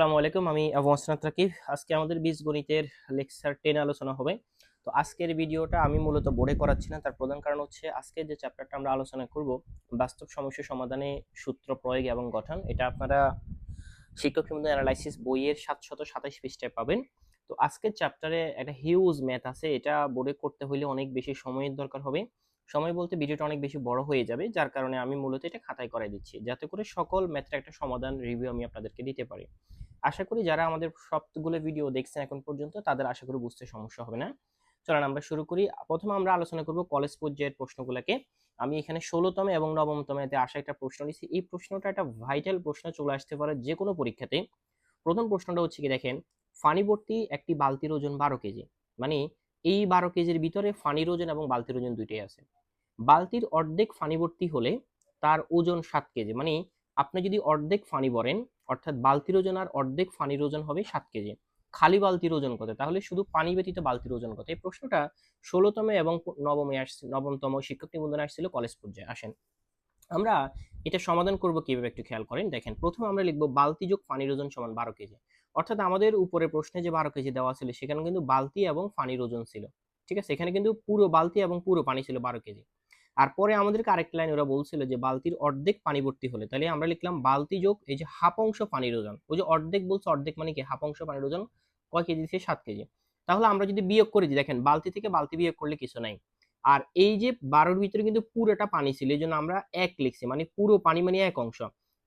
আসসালামু আলাইকুম, আমি আবু হাসনাত রাকিব। আজকে আমাদের বীজগণিতের লেকচার 10 আলোচনা হবে। তো আজকের ভিডিওটা আমি মূলত বোর্ডে করাচ্ছি না, তার প্রধান কারণ হচ্ছে আজকে যে চ্যাপ্টারটা আমরা আলোচনা করব বাস্তব সমস্যা সমাধানে সূত্র প্রয়োগ এবং গঠন, এটা আপনারা শিক্ষক নিবন্ধন অ্যানালাইসিস বইয়ের 727 পৃষ্ঠায় পাবেন। তো আজকের চ্যাপ্টারে একটা হিউজ ম্যাথ আছে, এটা বোর্ডে করতে হলে অনেক বেশি সময়ের দরকার হবে। সময় বলতে ভিডিওটা অনেক বেশি বড় হয়ে যাবে, যার কারণে আমি মূলত এটা খাতায় করাই দিচ্ছি, যাতে করে সকল ম্যাথের একটা সমাধান রিভিউ আমি আপনাদেরকে দিতে পারি। আশা করি যারা আমাদের সবগুলো ভিডিও দেখছেন এখন পর্যন্ত তাদের আশা করি বুঝতে সমস্যা হবে না। চলেন আমরা শুরু করি। প্রথমে আমরা আলোচনা করব কলেজ পর্যায়ের প্রশ্নগুলোকে। আমি এখানে 16তম এবং 9ম এতে আসা একটা প্রশ্ন নিয়েছি। এই প্রশ্নটা একটা ভাইটাল প্রশ্ন, চলে আসতে পারে যে কোনো পরীক্ষাতে। প্রথম প্রশ্নটা হচ্ছে কি, দেখেন, ফানি ভর্তি একটি বালতির ওজন 12 কেজি। মানে এই 12 কেজির ভিতরে ফানির ওজন এবং বালতির ওজন দুইটাই আছে। বালতির অর্ধেক ফানি ভর্তি হলে তার ওজন 7 কেজি। মানে আপনি যদি অর্ধেক ফানি ভরেন, অর্থাৎ বালতির ওজন আর অর্ধেক ফানির ওজন হবে 7 কেজি। খালি বালতির ওজন কত? তাহলে শুধু পানি ব্যতীত বালতির ওজন কত? এই প্রশ্নটা 16তম এবং 9মে আসছে, 9তম শিক্ষক নিবন্ধনে আসছিল কলেজ পর্যায়ে। আসেন আমরা এটা সমাধান করব কিভাবে একটু খেয়াল করেন। দেখেন, প্রথমে আমরা লিখব বালতি যোগ পানির ওজন সমান 12 কেজি। অর্থাৎ আমাদের উপরে প্রশ্নে যে 12 কেজি দেওয়া ছিল সেখানে কিন্তু বালতি এবং পানির ওজন ছিল। ঠিক আছে, এখানে কিন্তু পুরো বালতি এবং পুরো পানি ছিল 12 কেজি। আর পরে আমাদেরকে আরেকটা লাইন ওরা বলছিল যে বালতির অর্ধেক পানি ভর্তি হলে, তাহলে আমরা লিখলাম বালতি যোগ এই যে হাফ অংশ পানির ওজন। ওই যে অর্ধেক বলছে, অর্ধেক মানে কি হাফ অংশ পানির ওজন কয় কেজি দিচ্ছে? 7 কেজি। তাহলে আমরা যদি বিয়োগ করে দিই, দেখেন বালতি থেকে বালতি বিয়োগ করলে কিছু নাই। আর এই যে 12-র ভিতরে কিন্তু পুরোটা পানি ছিল, এই জন্য আমরা 1 লিখছি, মানে পুরো পানি মানে 1 অংশ।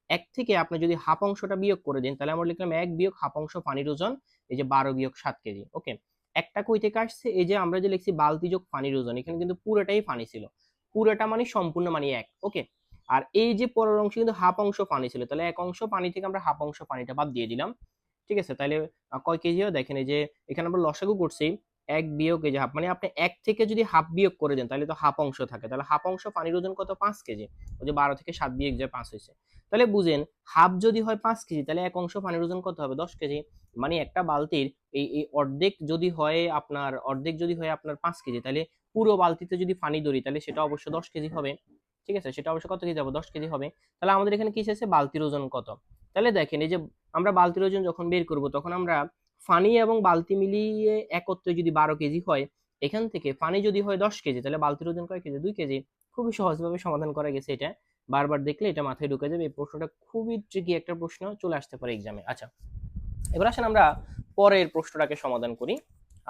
1 থেকে আপনি যদি হাফ অংশটা বিয়োগ করে দেন, তাহলে আমরা লিখলাম 1 বিয়োগ হাফ অংশ পানির ওজন, এই যে 12 বিয়োগ 7 কেজি। ওকে, একটা কই থেকে আসছে? এই যে আমরা যে লিখছি বালতি যোগ পানির ওজন, এখানে কিন্তু পুরোটাই পানি ছিল। পুরোটা মানে সম্পূর্ণ মানে 1। ওকে, আর এই যে পরের অংশ কিন্তু হাফ অংশ পানি ছিল, তাহলে 1 অংশ পানি থেকে আমরা হাফ অংশ পানিটা বাদ দিয়ে দিলাম। ঠিক আছে, তাহলে কয় কেজি হয় দেখেন, এই যে এখানে আমরা লসাগু করছি, 1 বিয়োগ এই যে হাফ, মানে আপনি 1 থেকে যদি হাফ বিয়োগ করে দেন তাহলে তো হাফ অংশ থাকে, তাহলে হাফ অংশ পানির ওজন কত? 5 কেজি। ওই যে 12 থেকে 7 বিয়োগ যায় 5 হয়েছে। তাহলে বুঝেন, হাফ যদি হয় 5 কেজি, তাহলে 1 অংশ পানির ওজন কত হবে? 10 কেজি। মানে একটা বালতির এই অর্ধেক যদি হয় আপনার, অর্ধেক যদি হয় আপনার 5 কেজি, তাহলে পুরো বালতিতে যদি পানি ধরি তাহলে সেটা অবশ্য 10 কেজি হবে। ঠিক আছে, সেটা অবশ্য কত কেজি হবে? 10 কেজি হবে। তাহলে আমাদের এখানে কি চাইছে? বালতির ওজন কত। তাহলে দেখেন, এই যে আমরা বালতির ওজন যখন বের করব, তখন আমরা ফানি এবং বালতি মিলিয়ে একত্রে যদি 12 কেজি হয়, এখান থেকে ফানি যদি হয় 10 কেজি, তাহলে বালতির ওজন কয় কেজি? 2 কেজি। খুবই সহজভাবে সমাধান করা গেছে এটা। বারবার দেখলে এটা মাথায় ঢুকে যাবে। এই প্রশ্নটা খুবই ট্রিকি একটা প্রশ্ন, চলে আসতে পারে এক্সামে। আচ্ছা, এবার আসেন আমরা পরের প্রশ্নটাকে সমাধান করি।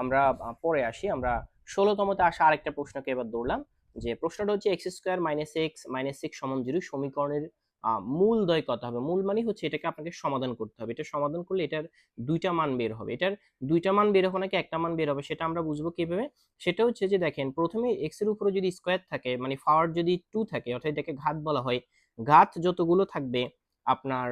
আমরা পরে আসি। আমরা 16তমতে আসা আরেকটা প্রশ্নকে এবার ধরলাম। যে প্রশ্নটা হচ্ছে x square minus x minus six সমান 0 সমীকরণের মূল দ্বয় কত হবে? মূল মানে হচ্ছে এটাকে আপনাকে সমাধান করতে হবে। এটা সমাধান করলে এটার দুইটা মান বের হবে। এটার দুইটা মান বের হবে নাকি একটা মান বের হবে, সেটা আমরা বুঝবো কিভাবে? সেটা হচ্ছে যে দেখেন, প্রথমে এক্স এর উপরে যদি স্কোয়ার থাকে, মানে পাওয়ার যদি 2 থাকে, অর্থাৎ এটাকে ঘাত বলা হয়, ঘাত যতগুলো থাকবে আপনার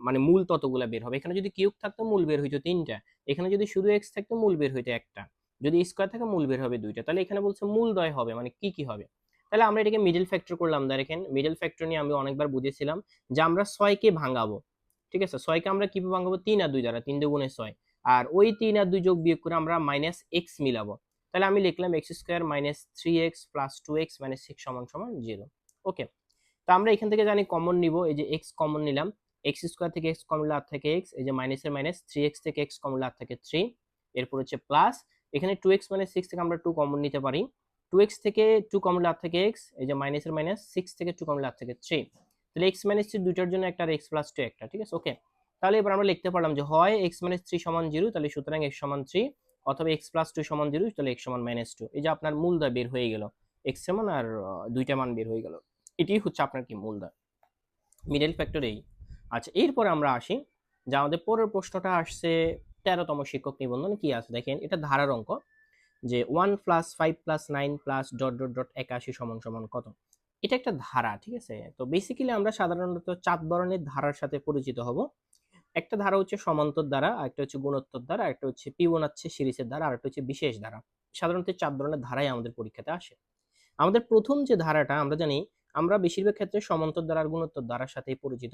মানে মূল ততগুলা বের হবে। এখানে যদি কিউব থাকতো মূল বের হইতো 3টা। এখানে যদি শুধু এক্স থাকতো মূল বের হইতো একটা। যদি স্কোয়ার থাকে মূল বের হবে 2টা। তাহলে এখানে বলছে মূল দ্বয় হবে, মানে কি কি হবে? তাহলে আমরা এটাকে মিডল ফ্যাক্টর করলাম। দেখেন, মিডল ফ্যাক্টর নিয়ে আমি অনেকবার বুঝিয়েছিলাম যে আমরা 6কে ভাঙাবো। ঠিক আছে, 6কে আমরা কিভাবে ভাঙাবো? 3 আর 2 দ্বারা, 3 দুগুণে 6। আর ওই 3 আর 2 যোগ বিয়োগ করে আমরা মাইনাস এক্স মিলাবো। তাহলে আমি লিখলাম x square minus 3x plus 2x minus 6 সমান সমান 0। ওকে, তো আমরা এখান থেকে জানি কমন নিব, এই যে এক্স কমন নিলাম। এক্স স্কোয়ার থেকে এক্স কমন লাভ থেকে এক্স, এই যে মাইনাসের মাইনাস, 3x থেকে এক্স কমন লাভ থেকে 3। এরপর হচ্ছে প্লাস, এখানে 2x মাইনাস 6 থেকে আমরা 2 কমন নিতে পারি। 2x থেকে 2 কমন লাভ থেকে এক্স, এই যে মাইনাসের মাইনাস, 6 থেকে 2 কমন লাভ থেকে 3। তাহলে এক্স মাইনাস 3 দুইটার জন্য একটা আর এক্স প্লাস 2 একটা। ঠিক আছে, ওকে। তাহলে এবার আমরা লিখতে পারলাম যে হয় এক্স মাইনাস 3 সমান 0, তাহলে সুতরাং এক্স সমান 3, অথবা এক্স প্লাস 2 সমান 0, তাহলে এক্স সমান মাইনাস 2। এই যে আপনার মূলদা বের হয়ে গেল, এক্স সমান আর দুইটা মান বের হয়ে গেল। এটাই হচ্ছে আপনার কি মূলদা, মিডল ফ্যাক্টর এই। আচ্ছা, এরপরে আমরা আসি যে আমাদের পরের প্রশ্নটা আসছে 13তম শিক্ষক নিবন্ধন। কি আছে দেখেন, এটা ধারার অঙ্ক, যে 1 plus 5 plus 9 plus dot dot dot 81 সমান সমান কত? এটা একটা ধারা। ঠিক আছে, তো বেসিক্যালি আমরা সাধারণত 4 ধরনের ধারার সাথে পরিচিত হব। একটা ধারা হচ্ছে সমান্তর ধারা, একটা হচ্ছে গুণোত্তর ধারা, একটা হচ্ছে ফিবোনাচ্ছি সিরিজের ধারা, আর একটা হচ্ছে বিশেষ ধারা। সাধারণত 4 ধরনের ধারাই আমাদের পরীক্ষাতে আসে। আমাদের প্রথম যে ধারাটা আমরা জানি, আমরা বেশিরভাগ ক্ষেত্রে সমান্তর ধারা আর গুণোত্তর ধারার সাথে পরিচিত।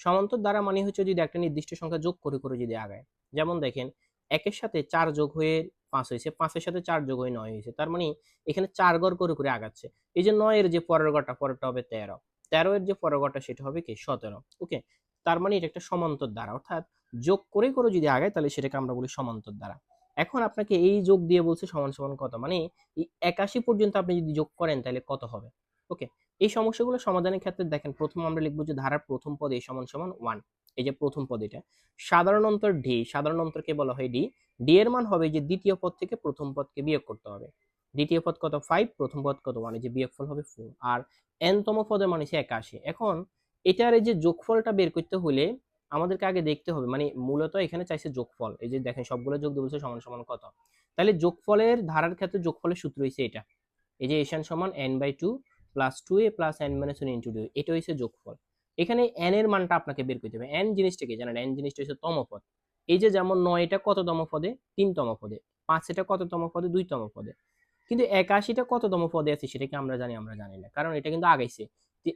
সমান্তর ধারা মানে হচ্ছে যদি একটা নির্দিষ্ট সংখ্যা যোগ করে করে যদি আগায়, যেমন দেখেন 1-এর সাথে 4 যোগ হয়ে 5 হয়েছে, 5-এর সাথে 4 যোগ হয়ে 9 হয়েছে, তার মানে এখানে 4 ঘর করে করে আগাচ্ছে। এই যে 9-এর যে পরের ঘরটা, পরেরটা হবে 13, 13-এর যে পরের ঘরটা সেটা হবে কি 17। ওকে, তার মানে এটা একটা সমান্তর ধারা, অর্থাৎ যোগ করে করে যদি আগায় তাহলে সেটাকে আমরা বলি সমান্তর ধারা। এখন আপনাকে এই যোগ দিয়ে বলছে সমান সমান কত, মানে এই 81 পর্যন্ত আপনি যদি যোগ করেন তাহলে কত হবে। ওকে, এই সমস্যাগুলো সমাধানের ক্ষেত্রে দেখেন প্রথম আমরা লিখবো যে ধারার প্রথম পদ এই সমান সমান 1। এই যে প্রথম পদ এটা সাধারণ অন্তর ডি, সাধারণ অন্তরকে বলা হয় ডি। ডি এর মান হবে যে দ্বিতীয় পদ থেকে প্রথম পদকে বিয়োগ করতে হবে। দ্বিতীয় পদ কত 5, প্রথম পদ কত 1, এই যে বিয়োগফল হবে 4। আর n তম পদের মান হচ্ছে 81। এখন এটার এই যে যোগফলটা বের করতে হলে আমাদেরকে আগে দেখতে হবে, মানে মূলত এখানে চাইছে যোগফল। এই যে দেখেন সবগুলো যোগ দিয়ে বলছে সমান সমান কত, তাহলে যোগফলের ধারার ক্ষেত্রে যোগফলের সূত্র হচ্ছে এটা। এই যে এশান সমান n/2 plus 2a plus n - 1 into 2, এটা হচ্ছে যোগফল। এখানে n এর মানটা আপনাকে বের করতে হবে। n জিনিসটা কি জানেন? n জিনিসটা হচ্ছে তম পদ। এই যে যেমন 9 এটা কততম পদে? 3তম পদে। 5 এটা কততম পদে? 2তম পদে। কিন্তু 81 টা কততম পদে আছে সেটা কি আমরা জানি? আমরা জানি না, কারণ এটা কিন্তু আগাইছে।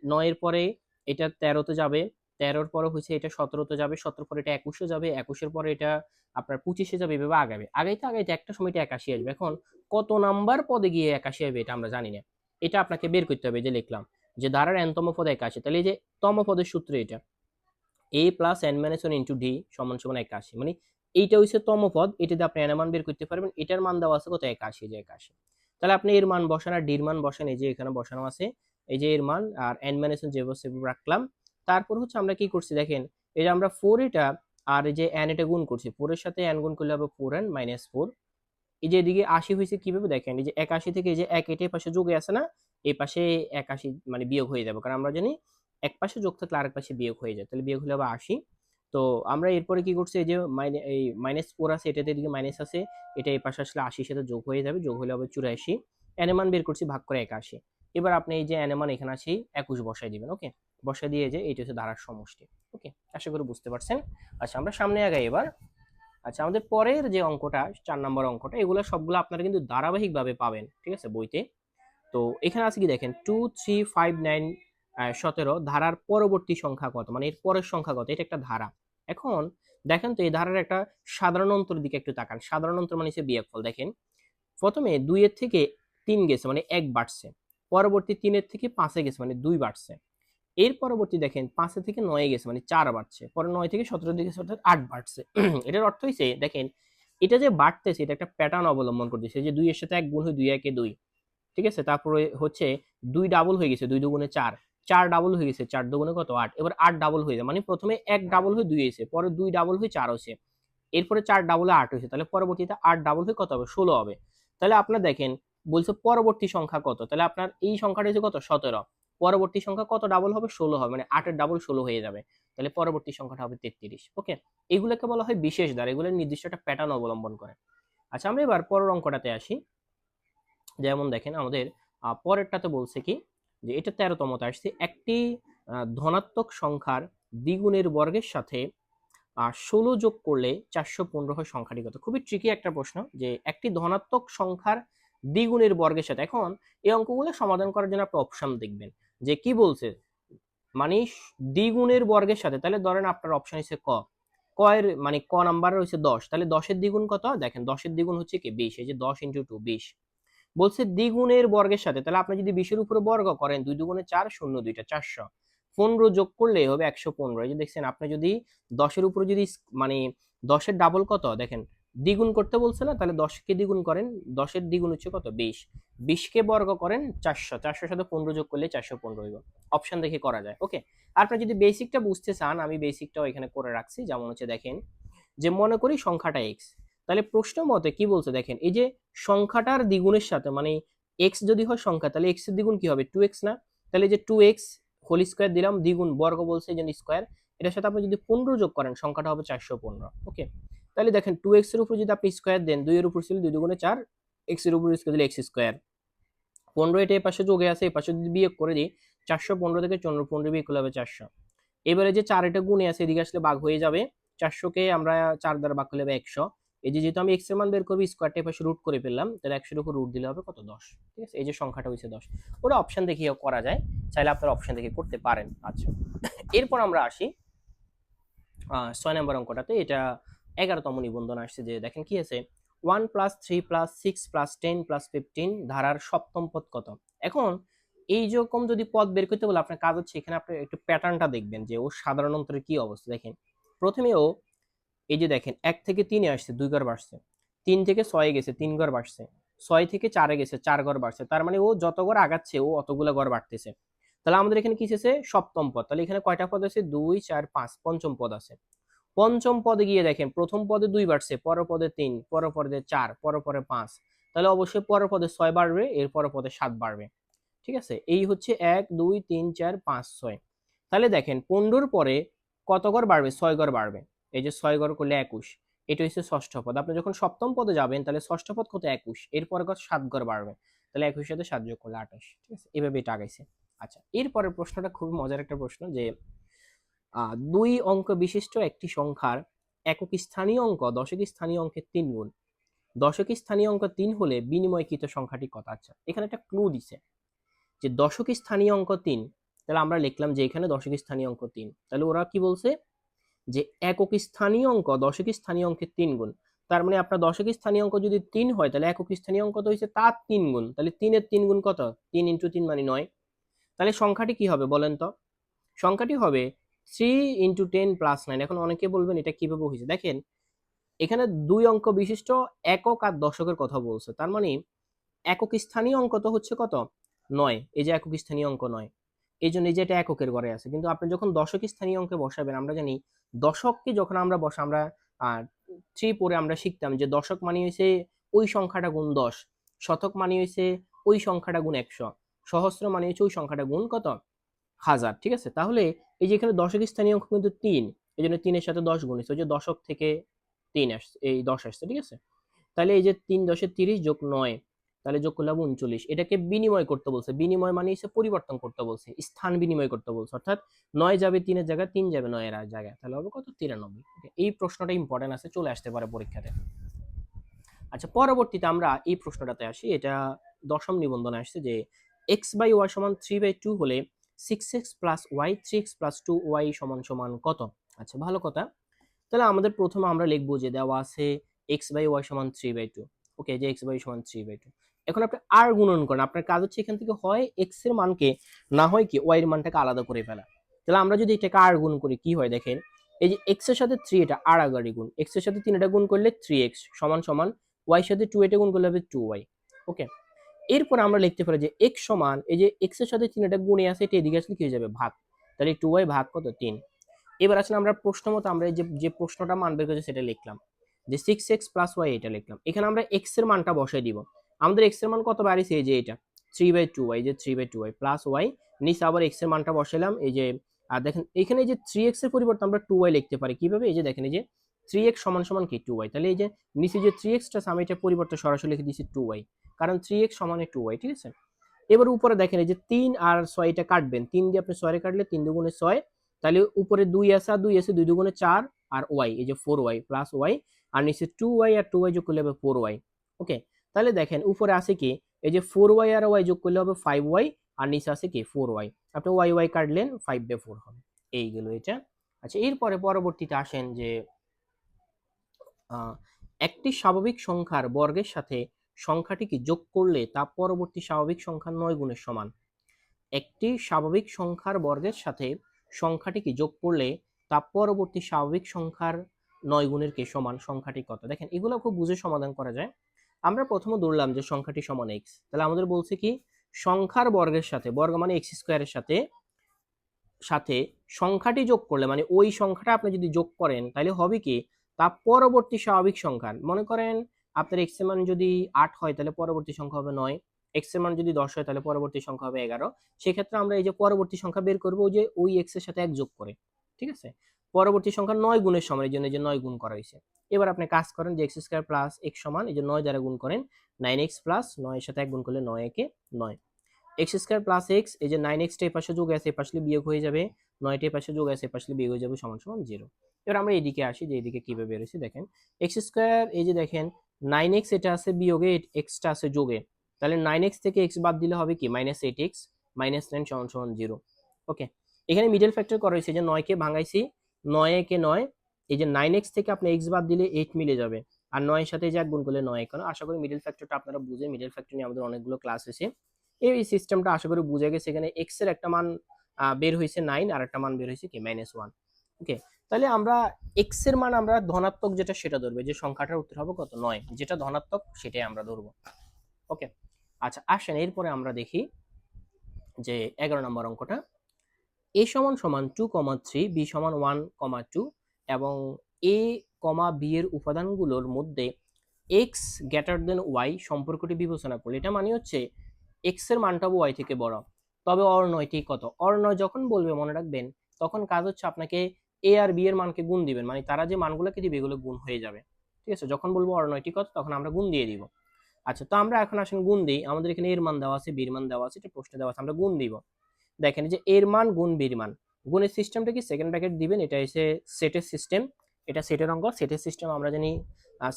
9 এর পরে এটা 13 তে যাবে, 13 এর পরে হচ্ছে এটা 17 তে যাবে, 17 পরে এটা 21 এ যাবে, 21 এর পরে এটা আপনার 25 এ যাবে, এভাবে আগাবে। আগাইতে আগাইতে একটা সময় এটা 81 আসবে। এখন কত নাম্বার পদে গিয়ে 81 হবে এটা আমরা জানি না। এটা আপনাকে বের করতে হবে। যে লিখলাম যে ধারার n তম পদে 81, তাহলে এই যে তম পদের সূত্র এটা a plus n - 1 into d সমান সমান 81, মানে এইটা হচ্ছে তম পদ। এটা দিয়ে আপনি n এর মান বের করতে পারবেন। এটার মান দেওয়া আছে কত? 81, যে 81। তাহলে আপনি এর মান বসান আর ডির মান বসান, এই যে এখানে বসানো আছে। এই যে এর মান আর n - 1 যেভাবে রাখলাম। তারপর হচ্ছে আমরা কি করছি দেখেন, এই যে আমরা 4 এটা আর এই যে n এটা গুণ করছি, 4 এর সাথে n গুণ করলে হবে 4n - 4। এই যে এদিকে 80 হয়েছে কিভাবে দেখেন, এই যে 81 থেকে এই যে 1 এটা এই পাশে যোগে আছে না, এই পাশে 81 মানে বিয়োগ হয়ে যাবে, কারণ আমরা জানি এক পাশে যোগ থাকলে আরেক পাশে বিয়োগ হয়ে যায়, তাহলে বিয়োগ হলে হবে 80। তো আমরা এরপরে কি করছি, এই যে এই -4 আছে, এটাতে এদিকে মাইনাস আছে, এটা এই পাশে আসলে 80 সাথে যোগ হয়ে যাবে, যোগ হলে হবে 84। n এর মান বের করছি ভাগ করে 81। এবার আপনি এই যে n এর মান এখানে আসি 21 বসাই দিবেন। ওকে, বসাই দিয়ে যে এইটা হচ্ছে ধারার সমষ্টি। ওকে, আশা করি বুঝতে পারছেন। আচ্ছা আমরা সামনে আগাই এবার। আচ্ছা আমাদের পরের যে অঙ্কটা 4 নম্বর অঙ্কটা, এগুলো সবগুলো আপনারা কিন্তু ধারাবাহিকভাবে পাবেন, ঠিক আছে, বইতে। তো এখানে আছে কি দেখেন 2 3 5 9 17 ধারার পরবর্তী সংখ্যা কত, মানে এর পরের সংখ্যা কত, এটা একটা ধারা। এখন দেখেন তো এই ধারার একটা সাধারণ অন্তর দিকে একটু তাকান। সাধারণ অন্তর মানে হচ্ছে বিয়োগফল। দেখেন প্রথমে 2 এর থেকে 3 গেছে মানে 1 বাড়ছে, পরবর্তী 3 এর থেকে 5 এ গেছে মানে 2 বাড়ছে, এর পরবর্তী দেখেন 5 থেকে 9 এ গেছে মানে 4 বাড়ছে, পরে 9 থেকে 17 এ গেছে অর্থাৎ 8 বাড়ছে। এটার অর্থ হইছে দেখেন এটা যে বাড়তেছে এটা একটা প্যাটার্ন অবলম্বন করতেছে, যে 2 এর সাথে 1 গুণ হয় 2 একে 2, ঠিক আছে। তারপরে হচ্ছে 2 ডাবল হয়ে গেছে, 2 দুগুণে 4, 4 ডাবল হয়ে গেছে, 4 দুগুণে কত 8, এবার 8 ডাবল হয়ে যায়, মানে প্রথমে 1 ডাবল হয়ে 2 হয়েছে, পরে 2 ডাবল হয়ে 4 হয়েছে, এরপরে 4 ডাবল হয়ে 8 হয়েছে, তাহলে পরবর্তীতে 8 ডাবল হয়ে কত হবে 16 হবে। তাহলে আপনার দেখেন বলছে পরবর্তী সংখ্যা কত, তাহলে আপনার এই সংখ্যাটা হচ্ছে কত 17, পরবর্তী সংখ্যা কত ডাবল হবে 16 হবে, মানে 8 এর ডাবল 16 হয়ে যাবে, তাহলে পরবর্তী সংখ্যাটা হবে 33। ওকে, এগুলোকে বলা হয় বিশেষ ধারা, এগুলো নির্দিষ্ট একটা প্যাটার্ন অবলম্বন করে। আচ্ছা আমরা এবার পরের অঙ্কটাতে আসি। যেমন দেখেন আমাদের পরেরটাতে বলছে কি যে এটা 13তমতে আসছে, একটি ধনাত্মক সংখ্যার দ্বিগুণের বর্গের সাথে 16 যোগ করলে 415 হয়, সংখ্যাটি কত? খুবই ট্রিকি একটা প্রশ্ন, যে একটি ধনাত্মক সংখ্যার দ্বিগুণের বর্গের সাথে। এখন এই অঙ্কগুলো সমাধান করার জন্য আপনি অপশন দেখবেন যে কি বলছে, মানে দ্বিগুণের বর্গের সাথে, তাহলে ধরেন আপনার অপশন হচ্ছে ক, ক এর মানে ক নাম্বার হচ্ছে 10, তাহলে 10 এর দ্বিগুণ কত? দেখেন 10 এর দ্বিগুণ হচ্ছে কি 20, এই যে 10 × 2 20। বলছে দ্বিগুণের বর্গের সাথে, তাহলে আপনি যদি 20 এর উপরে বর্গ করেন 2 দুগুণে 4, 0 2টা 400, 15 যোগ করলে হবে 115। এই যে দেখছেন আপনি যদি 10 এর উপরে যদি মানে 10 এর ডাবল কত দেখেন দ্বিগুণ করতে বলছে না, তাহলে 10 কে দ্বিগুণ করেন, 10 এর দ্বিগুণ হচ্ছে কত 20, 20 কে বর্গ করেন 400, 400 সাথে 15 যোগ করলে 415 হইব। অপশন দেখে করা যায়। ওকে, আপনি যদি বেসিকটা বুঝতে চান আমি বেসিকটাও এখানে করে রাখছি। যেমন হচ্ছে দেখেন যে মনে করি সংখ্যাটা এক্স, তাহলে প্রশ্ন মতে কি বলছে দেখেন এই যে সংখ্যাটার দ্বিগুণের সাথে, মানে এক্স যদি হয় সংখ্যা তাহলে এক্স এর দ্বিগুণ কি হবে 2x না, তাহলে যে 2x হোল স্কয়ার দিলাম, দ্বিগুণ বর্গ বলছে এই জন্য স্কয়ার, এটার সাথে আপনি যদি 15 যোগ করেন সংখ্যাটা হবে 415। ওকে, তাহলে দেখেন 2x এর উপর যদি আপনি স্কয়ার দেন, 2 এর উপর ছিল 2 দুগুণে 4, x এর উপর স্কয়ার দিলে x স্কয়ার, 15 এটা এই পাশে যোগে আছে, এই পাশে যদি বিয়োগ করে দিই 415 থেকে 15 বিয়োগ করলে হবে 400। এবারে যে 4 এটা গুণে আছে এদিকে আসলে ভাগ হয়ে যাবে, 400 কে আমরা 4 দ্বারা ভাগ করলে হবে 100। এই যে যেহেতু আমি x এর মান বের করব, স্কয়ারটা এই পাশে রুট করে ফেললাম, তাহলে 100 এর উপর রুট দিলে হবে কত 10। ঠিক আছে, এই যে সংখ্যাটা হইছে 10। ওটা অপশন দেখিয়েও করা যায়, চাইলে আপনারা অপশন দেখে করতে পারেন। আচ্ছা এরপর আমরা আসি 6 নম্বর অঙ্কটাতে। এটা 11তম নিবন্ধন আসছে, যে দেখেন কি আছে 1 + 3 + 6 + 10 + 15 ধারার সপ্তম পদ কত। এখন এই রকম যদি পদ বের করতে বলে আপনার কাজ হচ্ছে এখানে আপনি একটু প্যাটার্নটা দেখবেন যে ও সাধারণ অন্তরের কি অবস্থা। দেখেন প্রথমে ও এই যে দেখেন 1 থেকে 3-এ আসছে 2 ঘর বাড়ছে, 3 থেকে 6-এ গেছে 3 ঘর বাড়ছে, 6 থেকে 4-এ গেছে 4 ঘর বাড়ছে। তার মানে ও যত ঘর আগাচ্ছে ও অতগুলা ঘর বাড়তেছে। তাহলে আমাদের এখানে কি এসেছে? সপ্তম পদ। তাহলে এখানে কয়টা পদ আছে? 2 4 5, পঞ্চম পদ আছে। পঞ্চম পদে গিয়ে দেখেন প্রথম পদে 2 বাড়ছে, পরের পদে 3, পরের পদে 4, পরের পদে 5। তাহলে অবশ্যই পরের পদে 6 বাড়বে, এর পরের পদে 7 বাড়বে। ঠিক আছে? এই হচ্ছে 1 2 3 4 5 6। তাহলে দেখেন 15 পরে কত ঘর বাড়বে? 6 ঘর বাড়বে। এই যে 6 ঘর করলে 21। এটা হচ্ছে ষষ্ঠ পদ। আপনি যখন সপ্তম পদে যাবেন তাহলে ষষ্ঠ পদ কত? 21। এরপরে কত? 7 ঘর বাড়বে। তাহলে 21 সাথে 7 যোগ করলে 28। ঠিক আছে? এভাবে এটা আগাইছে। আচ্ছা, এরপরের প্রশ্নটা খুবই মজার একটা প্রশ্ন যে 2 অঙ্ক বিশিষ্ট একটি সংখ্যার একক স্থানীয় অঙ্ক দশক স্থানীয় অঙ্কের 3 গুণ। দশক স্থানীয় অঙ্ক 3 হলে বিনিময়কৃত সংখ্যাটি কত? আচ্ছা, এখানে একটা ক্লু দিছে যে দশক স্থানীয় অঙ্ক 3। তাহলে আমরা লিখলাম যে এখানে দশক স্থানীয় অঙ্ক 3। তাহলে ওরা কি বলছে? যে একক স্থানীয় অঙ্ক দশক স্থানীয় অঙ্কের 3 গুণ। তার মানে আপনার দশক স্থানীয় অঙ্ক যদি 3 হয় তাহলে একক স্থানীয় অঙ্ক তো হইছে তার 3 গুণ। তাহলে 3 এর 3 গুণ কত? 3 × 3 মানে 9। তাহলে সংখ্যাটি কি হবে বলেন তো? সংখ্যাটি হবে 3 × 10 + 9। এখন অনেকে বলবেন এটা কিভাবে হয়েছে? দেখেন এখানে 2 অঙ্ক বিশিষ্ট একক আর দশকের কথা বলছে। তার মানে একক স্থানীয় অঙ্ক তো হচ্ছে কত? 9। এই যে একক স্থানীয় অঙ্ক 9। এইজন্য এই যে এটা এককের ঘরে আছে। কিন্তু আপনি যখন দশক স্থানীয় অঙ্কে বসাবেন, আমরা জানি দশককে যখন আমরা আমরা 3 পড়ে আমরা শিখতাম যে দশক মানে হইছে ওই সংখ্যাটা গুণ 10, শতক মানে হইছে ওই সংখ্যাটা গুণ 100, সহস্র মানে হচ্ছে ওই সংখ্যাটা গুণ কত? 1000। ঠিক আছে? তাহলে এই যে এখানে দশক স্থানীয় অঙ্ক কিন্তু 3। এজন্য 3 এর সাথে 10 গুণ হইছে। ওই যে দশক থেকে 3 আসছে, এই 10 আসছে। ঠিক আছে? তাহলে এই যে 3 10 30 যোগ 9, তাহলে যোগ করলে হবে 39। এটাকে বিনিময় করতে বলছে। বিনিময় মানে হচ্ছে পরিবর্তন করতে বলছে, স্থান বিনিময় করতে বলছে। অর্থাৎ 9 যাবে 3 এর জায়গায়, 3 যাবে 9 এর জায়গায়। তাহলে হবে কত? 93। ওকে, এই প্রশ্নটা ইম্পর্টেন্ট আছে, চলে আসতে পারে পরীক্ষাতে। আচ্ছা, পরবর্তীতে আমরা এই প্রশ্নটাতে আসি। এটা দশম নিবন্ধনে আসছে যে x/y সমান 3/2 হলে 6x + y 3x + 2y সমান কত? আচ্ছা, ভালো কথা। তাহলে আমাদের প্রথমে আমরা লিখবো যে দেওয়া আছে x/y সমান 3/2। ওকে, যে x/y সমান 3/2। এখন আপনি আর গুণন করেন। আপনার কাজ হচ্ছে এখান থেকে হয় x এর মানকে, না হয় কি y এর মানটাকে আলাদা করে ফেলা। তাহলে আমরা যদি এটাকে আর গুণ করি কি হয় দেখেন, এই যে x এর সাথে 3 এটা আর আগারি গুণ, x এর সাথে 3 এটা গুণ করলে 3x সমান সমান y এর সাথে 2 এটা গুণ করলে হবে 2y। ওকে, এরপর আমরা লিখতে পারি যে x সমান এই যে x এর সাথে 3 এটা গুণে আছে, এটা এদিকে আসলে কি হয়ে যাবে? ভাগ। তাহলে 2y ভাগ কত? 3। এবার আসলে আমরা প্রশ্ন মতো আমরা যে প্রশ্নটা মান বের করেছি সেটা লিখলাম যে 6x + y, এটা লিখলাম। এখানে আমরা x এর মানটা বসাই দিব। আমাদের x এর মান কত বাড়িছে? এই যে এটা 3/2y, যে 3/2y প্লাস y, নিচে আবার x এর মানটা বসাইলাম। এই যে দেখেন এখানে এই যে 3x এর পরিবর্তে আমরা 2y লিখতে পারি কিভাবে? এই যে দেখেন এই যে 3x সমান সমান কি? 2y। তাহলে এই যে নিচে যে 3x টা আছে আমি এটা পরিবর্তে সরাসরি লিখে দিয়েছি 2y, কারণ 3x সমান 2y। ঠিক আছে? এবার উপরে দেখেন এই যে 3 আর 6 এটা কাটবেন, 3 দিয়ে আপনি 6 এ কাটলে 3 দুগুণে 6, তাহলে উপরে 2 আছে আর 2 আছে, 2 দুগুণে 4 আর y, এই যে 4y প্লাস y, আর নিচে 2y আর 2y যোগ করলে হবে 4y। ওকে, তাহলে দেখেন উপরে আছে কি? এই যে 4y আর y যোগ করলে হবে 5y, আর নিচে আছে কি? 4y। আপনি y কাটলেন, 5/4 হবে। এই গেল এটা। আচ্ছা, এরপরে পরবর্তীতে আসেন যে একটি স্বাভাবিক সংখ্যার বর্গের সাথে সংখ্যাটিকে যোগ করলে তা পরবর্তী স্বাভাবিক সংখ্যার 9 গুণের সমান। একটি স্বাভাবিক সংখ্যার বর্গের সাথে সংখ্যাটিকে যোগ করলে তা পরবর্তী স্বাভাবিক সংখ্যার 9 গুণের কে সমান। সংখ্যাটি কত? দেখেন এগুলো খুব বুঝে সমাধান করা যায়। আমরা প্রথমে ধরলাম যে সংখ্যাটি সমান x। তাহলে আমাদের বলছে কি? সংখ্যার বর্গের সাথে, বর্গ মানে x স্কয়ারের সাথে সাথে সংখ্যাটি যোগ করলে, মানে ওই সংখ্যাটা আপনি যদি যোগ করেন তাহলে হবে কি? তা পরবর্তী স্বাভাবিক সংখ্যা। মনে করেন আপনার x এর মান যদি 8 হয় তাহলে পরবর্তী সংখ্যা হবে 9, x এর মান যদি 10 হয় তাহলে পরবর্তী সংখ্যা হবে 11। সেক্ষেত্রে আমরা এই যে পরবর্তী সংখ্যা বের করব যে ওই x এর সাথে 1 যোগ করে। ঠিক আছে? পরবর্তী সংখ্যা 9 গুণের সমান, এই জন্য এই যে 9 গুণ করা হয়েছে। এবার আপনি কাজ করেন যে x² + x সমান এই যে 9 দ্বারা গুণ করেন 9x প্লাস 9 এর সাথে 1 গুণ করলে 9 একে 9। x² + x, এই যে 9x টা এই পাশে যোগ আছে, এই পাশে বিয়োগ হয়ে যাবে, 9 টা এই পাশে যোগ আছে, এই পাশে বিয়োগ হয়ে যাবে, সমান সমান 0। এবার আমরা এদিকে আসি যে এদিকে কিভাবে বের হইছে দেখেন। x², এই যে দেখেন 9x এটা আছে বিয়োগে, x টা আছে যোগে। তাহলে 9x থেকে x বাদ দিলে হবে কি? -8x -9 সমান সমান 0। ওকে, এখানে মিডল ফ্যাক্টর করা হয়েছে যে 9 কে ভাঙাইছি, 9 একে 9, এই যে 9x থেকে আপনি x বাদ দিলে 8 মিলে যাবে, আর 9 এর সাথে যে 1 গুণ করলে 9 এখানে। আশা করি মিডল ফ্যাক্টরটা আপনারা বুঝে, মিডল ফ্যাক্টর নিয়ে আমাদের অনেকগুলো ক্লাস হয়েছে। এই সিস্টেমটা আশা করি বুঝে গেছে। এখানে x এর একটা মান বের হয়েছে 9, আর একটা মান বের হয়েছে কি? -1। ওকে, তাহলে আমরা এক্স এর মান আমরা ধনাত্মক যেটা সেটা ধরবে, যে সংখ্যাটার উত্তর হবে কত 9, যেটা ধনাত্মক সেটাই আমরা ধরবো। ওকে, আচ্ছা আসেন এরপরে আমরা দেখি যে 11 নম্বর অঙ্কটা। a সমান সমান 2,3, b সমান 1,2 এবং a, b এর উপাদানগুলোর মধ্যে x গ্রেটার দেন y সম্পর্কটি বিবেচনা করলে, এটা মানে হচ্ছে x এর মানটা y থেকে বড়, তবে অর্ণয়টি কত। অর্ণয় যখন বলবে মনে রাখবেন, তখন কাজ হচ্ছে আপনাকে a আর b এর মানকে গুণ দিবেন, মানে তারা যে মানগুলোকে দিবে এগুলো গুণ হয়ে যাবে। ঠিক আছে, যখন বলবো অর্ণয়টি কত তখন আমরা গুণ দিয়ে দিব। আচ্ছা, তো আমরা এখন আসেন গুণ দিই। আমাদের এখানে এর মান দেওয়া আছে, b এর মান দেওয়া আছে, এটা প্রশ্নে দেওয়া আছে, আমরা গুণ দিব। দেখেন যে এর মান গুণ বির মান, গুণের সিস্টেমটা কি সেকেন্ড ব্র্যাকেট দিবেন, এটা এসে সেটের সিস্টেম, এটা সেটের অঙ্ক, সেটের সিস্টেম আমরা জানি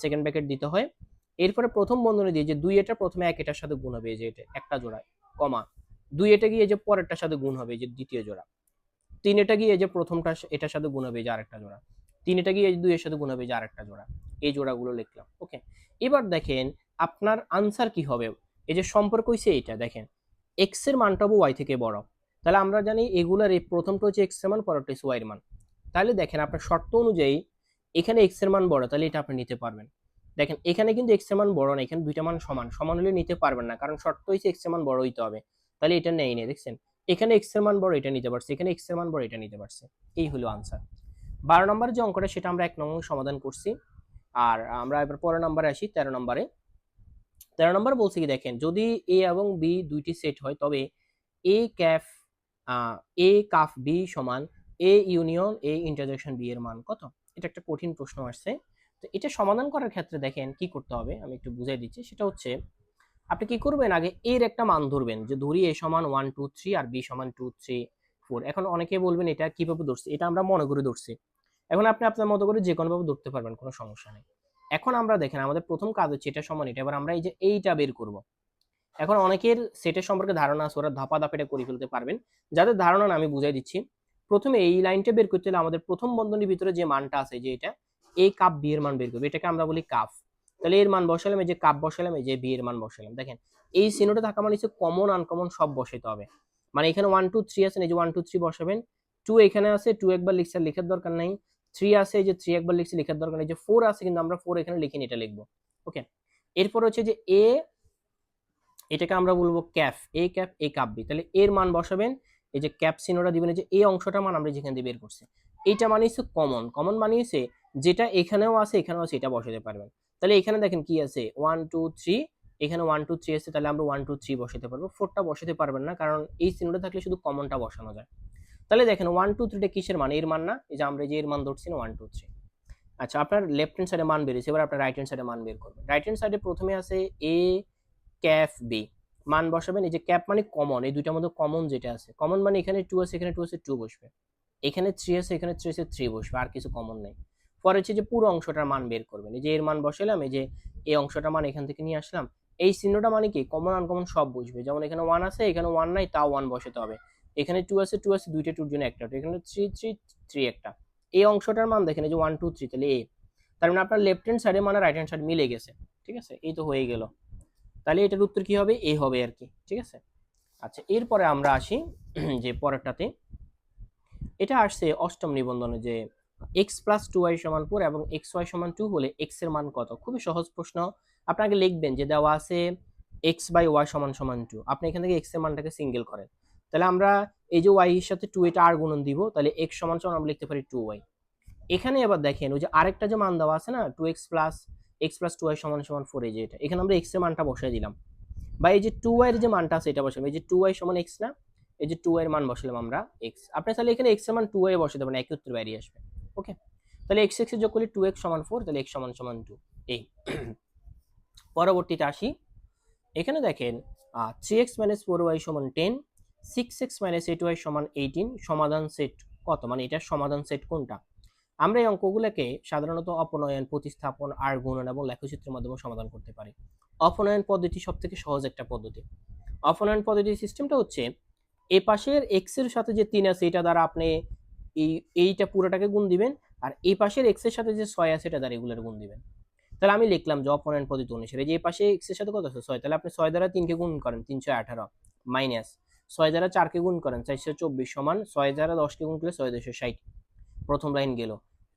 সেকেন্ড ব্র্যাকেট দিতে হয়। এরপরে প্রথম বন্ধনী দিয়ে যে 2 এটা প্রথমে 1 এটার সাথে গুণ হবে, এই যে এটা একটা জোড়া, কমা 2 এটা গিয়ে এই যে পরেরটার সাথে গুণ হবে, এই যে দ্বিতীয় জোড়া, 3 এটা গিয়ে এই যে প্রথমটা এটার সাথে গুণ হবে, এই যে আরেকটা জোড়া, 3 এটা গিয়ে এই 2 এর সাথে গুণ হবে, এই যে আরেকটা জোড়া, এই জোড়াগুলো লিখলাম। ওকে, এবার দেখেন আপনার আনসার কি হবে। এই যে সম্পর্ক হইছে এইটা, দেখেন এক্স এর মানটা হবে ওয়াই থেকে বড়, তাহলে আমরা জানি এগুলার এই প্রথমটা হচ্ছে এক্স এর মান, পরেরটা হচ্ছে ওয়াই এর মান। তাহলে দেখেন আপনার শর্ত অনুযায়ী এখানে এক্স এর মান বড়, তাহলে এটা আপনি নিতে পারবেন। দেখেন এখানে কিন্তু এক্স এর মান বড় না, এখানে দুইটা মান সমান, সমান হলে নিতে পারবেন না, কারণ শর্ত হচ্ছে এক্স এর মান বড় হইতে হবে, তাহলে এটা নেই নেই। দেখছেন এখানে এক্স এর মান বড়, এটা নিতে পারছে, এখানে এক্স এর মান বড়, এটা নিতে পারছে। এই হলো আনসার। 12 নম্বর যে অঙ্কটা সেটা আমরা 1 নম্বর সমাধান করছি। আর আমরা এবার পরের নম্বরে আসি, 13 নম্বরে। 13 নম্বর বলছে কি, দেখেন যদি এ এবং বি দুইটি সেট হয়, তবে এ ক্যাফ এ কাফ বি সমান A union A intersection B এর মান কত। এটা একটা কঠিন প্রশ্ন আসছে। তো এটা সমাধান করার ক্ষেত্রে দেখেন কি করতে হবে, আমি একটু বুঝাই দিচ্ছি। সেটা হচ্ছে আপনি কি করবেন, আগে এর একটা মান ধরবেন, যে ধরি এ সমান 1 2 3 আর বি সমান 2 3 4। এখন অনেকে বলবেন এটা কিভাবে ধরছি, এটা আমরা মনে করে ধরছি। এখন আপনি আপনার মতো করে যে কোনো ভাবে ধরতে পারবেন, কোনো সমস্যা নেই। এখন আমরা দেখেন আমাদের প্রথম কাজ হচ্ছে এটা সমান এটা, এবার আমরা এই যে এইটা বের করব। এখন অনেকের সেটের সম্পর্কে ধারণা আছে, ওরা ধাপা ধাপে এটা করে ফেলতে পারবেন। যাদের ধারণা না আমি বুঝাই দিচ্ছি। প্রথমে এই লাইনটা বের করতে হলে আমাদের প্রথম বন্ধনীর ভিতরে যে মানটা আছে, যে এটা এ কাপ বি এর মান বের করবে, এটাকে আমরা বলি কাপ। তাহলে এর মান বসালাম, এই যে কাপ বসালাম, এই যে বি এর মান বসালাম। দেখেন এই চিহ্নটা থাকা মানে হচ্ছে কমন আনকমন সব বসাইতে হবে। মানে এখানে 1 2 3 আছে, এই যে 1 2 3 বসাবেন। 2 এখানে আছে, 2 একবার লিখছে, লেখার দরকার নাই। 3 আছে, এই যে 3 একবার লিখছে, লেখার দরকার নাই। যে 4 আছে কিন্তু আমরা 4 এখানে লিখিনি, এটা লিখবো। ওকে, এরপর হচ্ছে যে এ, এটাকে আমরা বলবো cafe, A cap A cup B. তাহলে এর মান বসাবেন, এই যে ক্যাপ চিহ্নটা দিবেন, এই যে এই অংশটার মান আমরা যেখান দিয়ে বের করছি, এইটা মানে হচ্ছে কমন। কমন মানে হচ্ছে যেটা এখানেও আছে এখানেও আছে, এটা বসাতে পারবেন। তাহলে এখানে দেখেন কি আছে 1 2 3, এখানে 1 2 3 আছে, তাহলে আমরা 1 2 3 বসাতে পারবো। 4টা বসাতে পারবেন না, কারণ এই চিহ্নটা থাকলে শুধু কমনটা বসানো যায়। তাহলে দেখেন 1 2 3 টা কিসের মান, এর মান না, এই যে আমরা যে এর মান ধরছি না 1 2 3। আচ্ছা, আপনার লেফট হ্যান্ড সাইডে মান বেরিয়েছে, এবার আপনার রাইট হ্যান্ড সাইডে মান বের করবেন। রাইট হ্যান্ড সাইডে প্রথমে আছে এ ক্যাফ বি, মান বসাবেন। এই যে ক্যাপ মানে কমন, এই দুইটার মধ্যে কমন যেটা আছে, কমন মানে এখানে 2 আছে, এখানে 2 আছে, 2 বসবে। এখানে 3 আছে, এখানে 3 আছে, 3 বসবে, আর কিছু কমন নাই। পরে হচ্ছে যে পুরো অংশটার মান বের করবেন। এই যে এর মান বসালাম, এই যে এই অংশটার মান এখান থেকে নিয়ে আসলাম। এই চিহ্নটা মানে কি কমন আনকমন সব বসবে, যেমন এখানে 1 আছে, এখানে 1 নাই, তাও 1 বসাতে হবে। এখানে 2 আছে, 2 আছে, দুইটা 2 এর জন্য একটা, এখানে 3 3 3 একটা। এই অংশটার মান দেখেন, এই যে 1 2 3, তাহলে এ। তার মানে আপনার লেফট হ্যান্ড সাইডে মানে রাইট হ্যান্ড সাইড মিলে গেছে। ঠিক আছে, এই তো হয়ে গেল। তাহলে এটার উত্তর কি হবে, এ হবে আর কি। ঠিক আছে, আচ্ছা এরপরে আমরা আসি যে পরেরটাতে। এটা আসছে অষ্টম নিবন্ধনে, যে x প্লাস 2y সমান 4 এবং xy সমান 2 হলে x এর মান কত। খুবই সহজ প্রশ্ন। আপনাকে লিখবেন যে দেওয়া আছে x বাই y সমান সমান 2, আপনি এখান থেকে x এর মানটাকে সিঙ্গেল করেন। তাহলে আমরা এই যে y এর সাথে 2 এটা আর গুণন দিব, তাহলে x সমান সমান আমরা লিখতে পারি 2y। এখানে আবার দেখেন ওই যে আরেকটা যে মান দেওয়া আছে না 2x plus x plus 2y সমান সমান 4, এই যে এটা, এখানে আমরা x এর মানটা বসাই দিলাম। বা এই যে 2y এর যে মানটা আছে এটা বসালাম, এই যে 2y সমান x না, এই যে 2y এর মান বসালাম আমরা x। আপনি তাহলে এখানে x এর মান 2y এ বসাতে পারেন, একই উত্তর বেরিয়ে আসবে। ওকে, তাহলে x x এর যোগ করলে 2x সমান 4, তাহলে x সমান সমান 2। এই পরবর্তীতে আসি। এখানে দেখেন 3x - 4y সমান 10, 6x - 8y সমান 18, সমাধান সেট কত, মানে এটার সমাধান সেট কোনটা। আমরা এই অঙ্কগুলোকে সাধারণত অপনয়ন, প্রতিস্থাপন, আর গুণন এবং লেখচিত্রের মাধ্যমে সমাধান করতে পারি। অপনয়ন পদ্ধতি সব থেকে সহজ একটা পদ্ধতি। অপনয়ন পদ্ধতির সিস্টেমটা হচ্ছে এই পাশের x এর সাথে যে 3 আছে এটা দ্বারা আপনি এইটা পুরোটাকে গুণ দিবেন, আর এই পাশের x এর সাথে যে 6 আছে এটা দ্বারা এগুলোর গুণ দিবেন। তাহলে আমি লিখলাম যে অপনয়ন পদ্ধতি অনুসারে, যে এই পাশে x এর সাথে কত আছে 6, তাহলে আপনি 6 দ্বারা 3 কে গুণ করেন 318, মাইনাস 6 দ্বারা 4 কে গুণ করেন 424, সমান 6 দ্বারা 10 কে গুণ করলে 6 260। প্রথম লাইন গেল।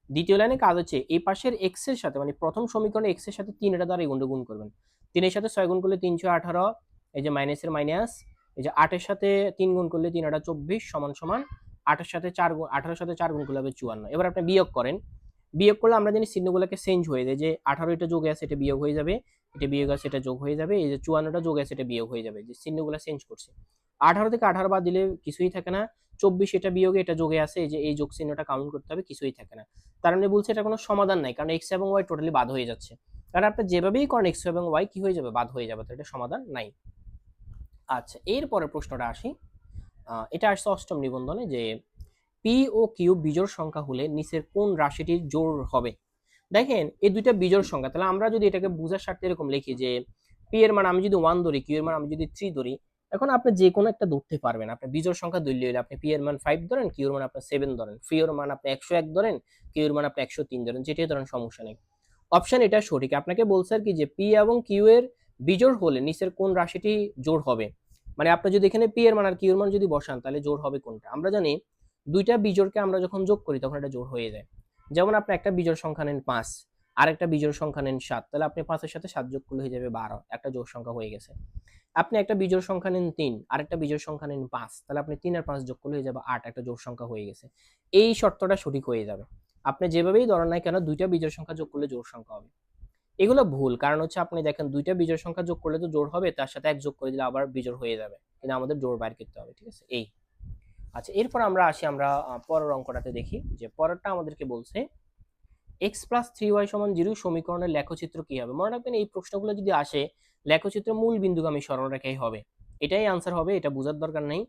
দ্বিতীয় লাইনে কাজ হচ্ছে এই পাশের এক্স এর সাথে মানে প্রথম সমীকরণে এক্স এর সাথে 3 এটা দ্বারা গুণ করবেন। 3 এর সাথে 6 গুণ করলে 318, এই যে মাইনাসের মাইনাস, এই যে 8 এর সাথে 3 গুণ করলে 3 8 24 সমান সমান 8 এর সাথে 4 গুণ 18 এর সাথে 4 গুণ করলে হবে 54। এবার আপনি বিয়োগ করেন, বিয়োগ করলে আমরা জানি চিহ্নগুলোকে চেঞ্জ হয়ে যায়, যে 18 এটা যোগে আছে এটা বিয়োগ হয়ে যাবে, এটা বিয়োগ আছে এটা যোগ হয়ে যাবে, এই যে 54টা যোগ আছে এটা বিয়োগ হয়ে যাবে, যে চিহ্নগুলো চেঞ্জ করছে। 18 থেকে 18 বাদ দিলে কিছুই থাকে না, 24 এটা বিয়োগে এটা যোগে আছে, এই যে এই যোগ চিহ্নটা কাউন্ট করতে হবে, কিছুই থাকে না। তার মানে বলছে এটা কোনো সমাধান নাই, কারণ এক্স এবং ওয়াই টোটালি বাদ হয়ে যাচ্ছে। কারণ আপনি যেভাবেই করেন এক্স এবং ওয়াই কি হয়ে যাবে, বাদ হয়ে যাবে, তো এটা সমাধান নাই। আচ্ছা, এরপরের প্রশ্নটা আসি। এটা আসছে অষ্টম নিবন্ধনে, যে পি ও কিউ বিজোড় সংখ্যা হলে নিচের কোন রাশিটির জোড় হবে। দেখেন এই দুইটা বিজোড় সংখ্যা, তাহলে আমরা যদি এটাকে বোঝার স্বার্থে এরকম লিখি যে পি এর মান আমি যদি 1 ধরি, কিউ এর মান আমি যদি 3 ধরি, এখন আপনি যে কোনো একটা ধরতে পারবেন। আপনি বিজোড় সংখ্যা ধরলে হলে আপনি পি এর মান 5 ধরেন, কিউ এর মান আপনি 7 ধরেন, পি এর মান আপনি 101 ধরেন, কিউ এর মান আপনি 103 ধরেন, যেটাই ধরেন সমস্যা নেই। অপশন এটা সঠিক। আপনাকে বলছে আর কি যে পি এবং কিউ এর বিজোড় হলে নিচের কোন রাশিটি জোড় হবে। মানে আপনি যদি এখানে পি এর মান আর কিউ এর মান যদি বসান তাহলে জোড় হবে কোনটা। আমরা জানি দুইটা বিজোড়কে আমরা যখন যোগ করি তখন এটা জোড় হয়ে যায়। যেমন আপনি একটা বিজোড় সংখ্যা নেন 5, আর একটা বিজোড় সংখ্যা নেন 7, তাহলে আপনি 5 এর সাথে 7 যোগ করলে হয়ে যাবে 12, একটা জোড় সংখ্যা হয়ে গেছে। আপনি একটা বিজোড় সংখ্যা নেন 3, আর একটা বিজোড় সংখ্যা নেন 5, তাহলে আপনি 3 আর 5 যোগ করলে হয়ে যাবে 8, একটা জোড় সংখ্যা হয়ে গেছে। এই শর্তটা সঠিক হয়ে যাবে। আপনি যেভাবেই ধরেন না কেন দুইটা বিজোড় সংখ্যা যোগ করলে জোড় সংখ্যা হবে। এগুলো ভুল, কারণ হচ্ছে আপনি দেখেন দুইটা বিজোড় সংখ্যা যোগ করলে তো জোড় হবে, তার সাথে এক যোগ করে দিলে আবার বিজোড় হয়ে যাবে, কিন্তু আমাদের জোড় বাইর করতে হবে, ঠিক আছে। এই আচ্ছা, এরপর আমরা আসি, আমরা পরের অঙ্কটাতে দেখি, যে পরেরটা আমাদেরকে বলছে x প্লাস 3y সমান 0 সমীকরণের লেখচিত্র কি হবে। মনে রাখবেন এই প্রশ্নগুলো যদি আসে লেখচিত্র মূল বিন্দুগামী সরলরেখাই হবে, এটাই আনসার হবে, এটা বোঝার দরকার নেই,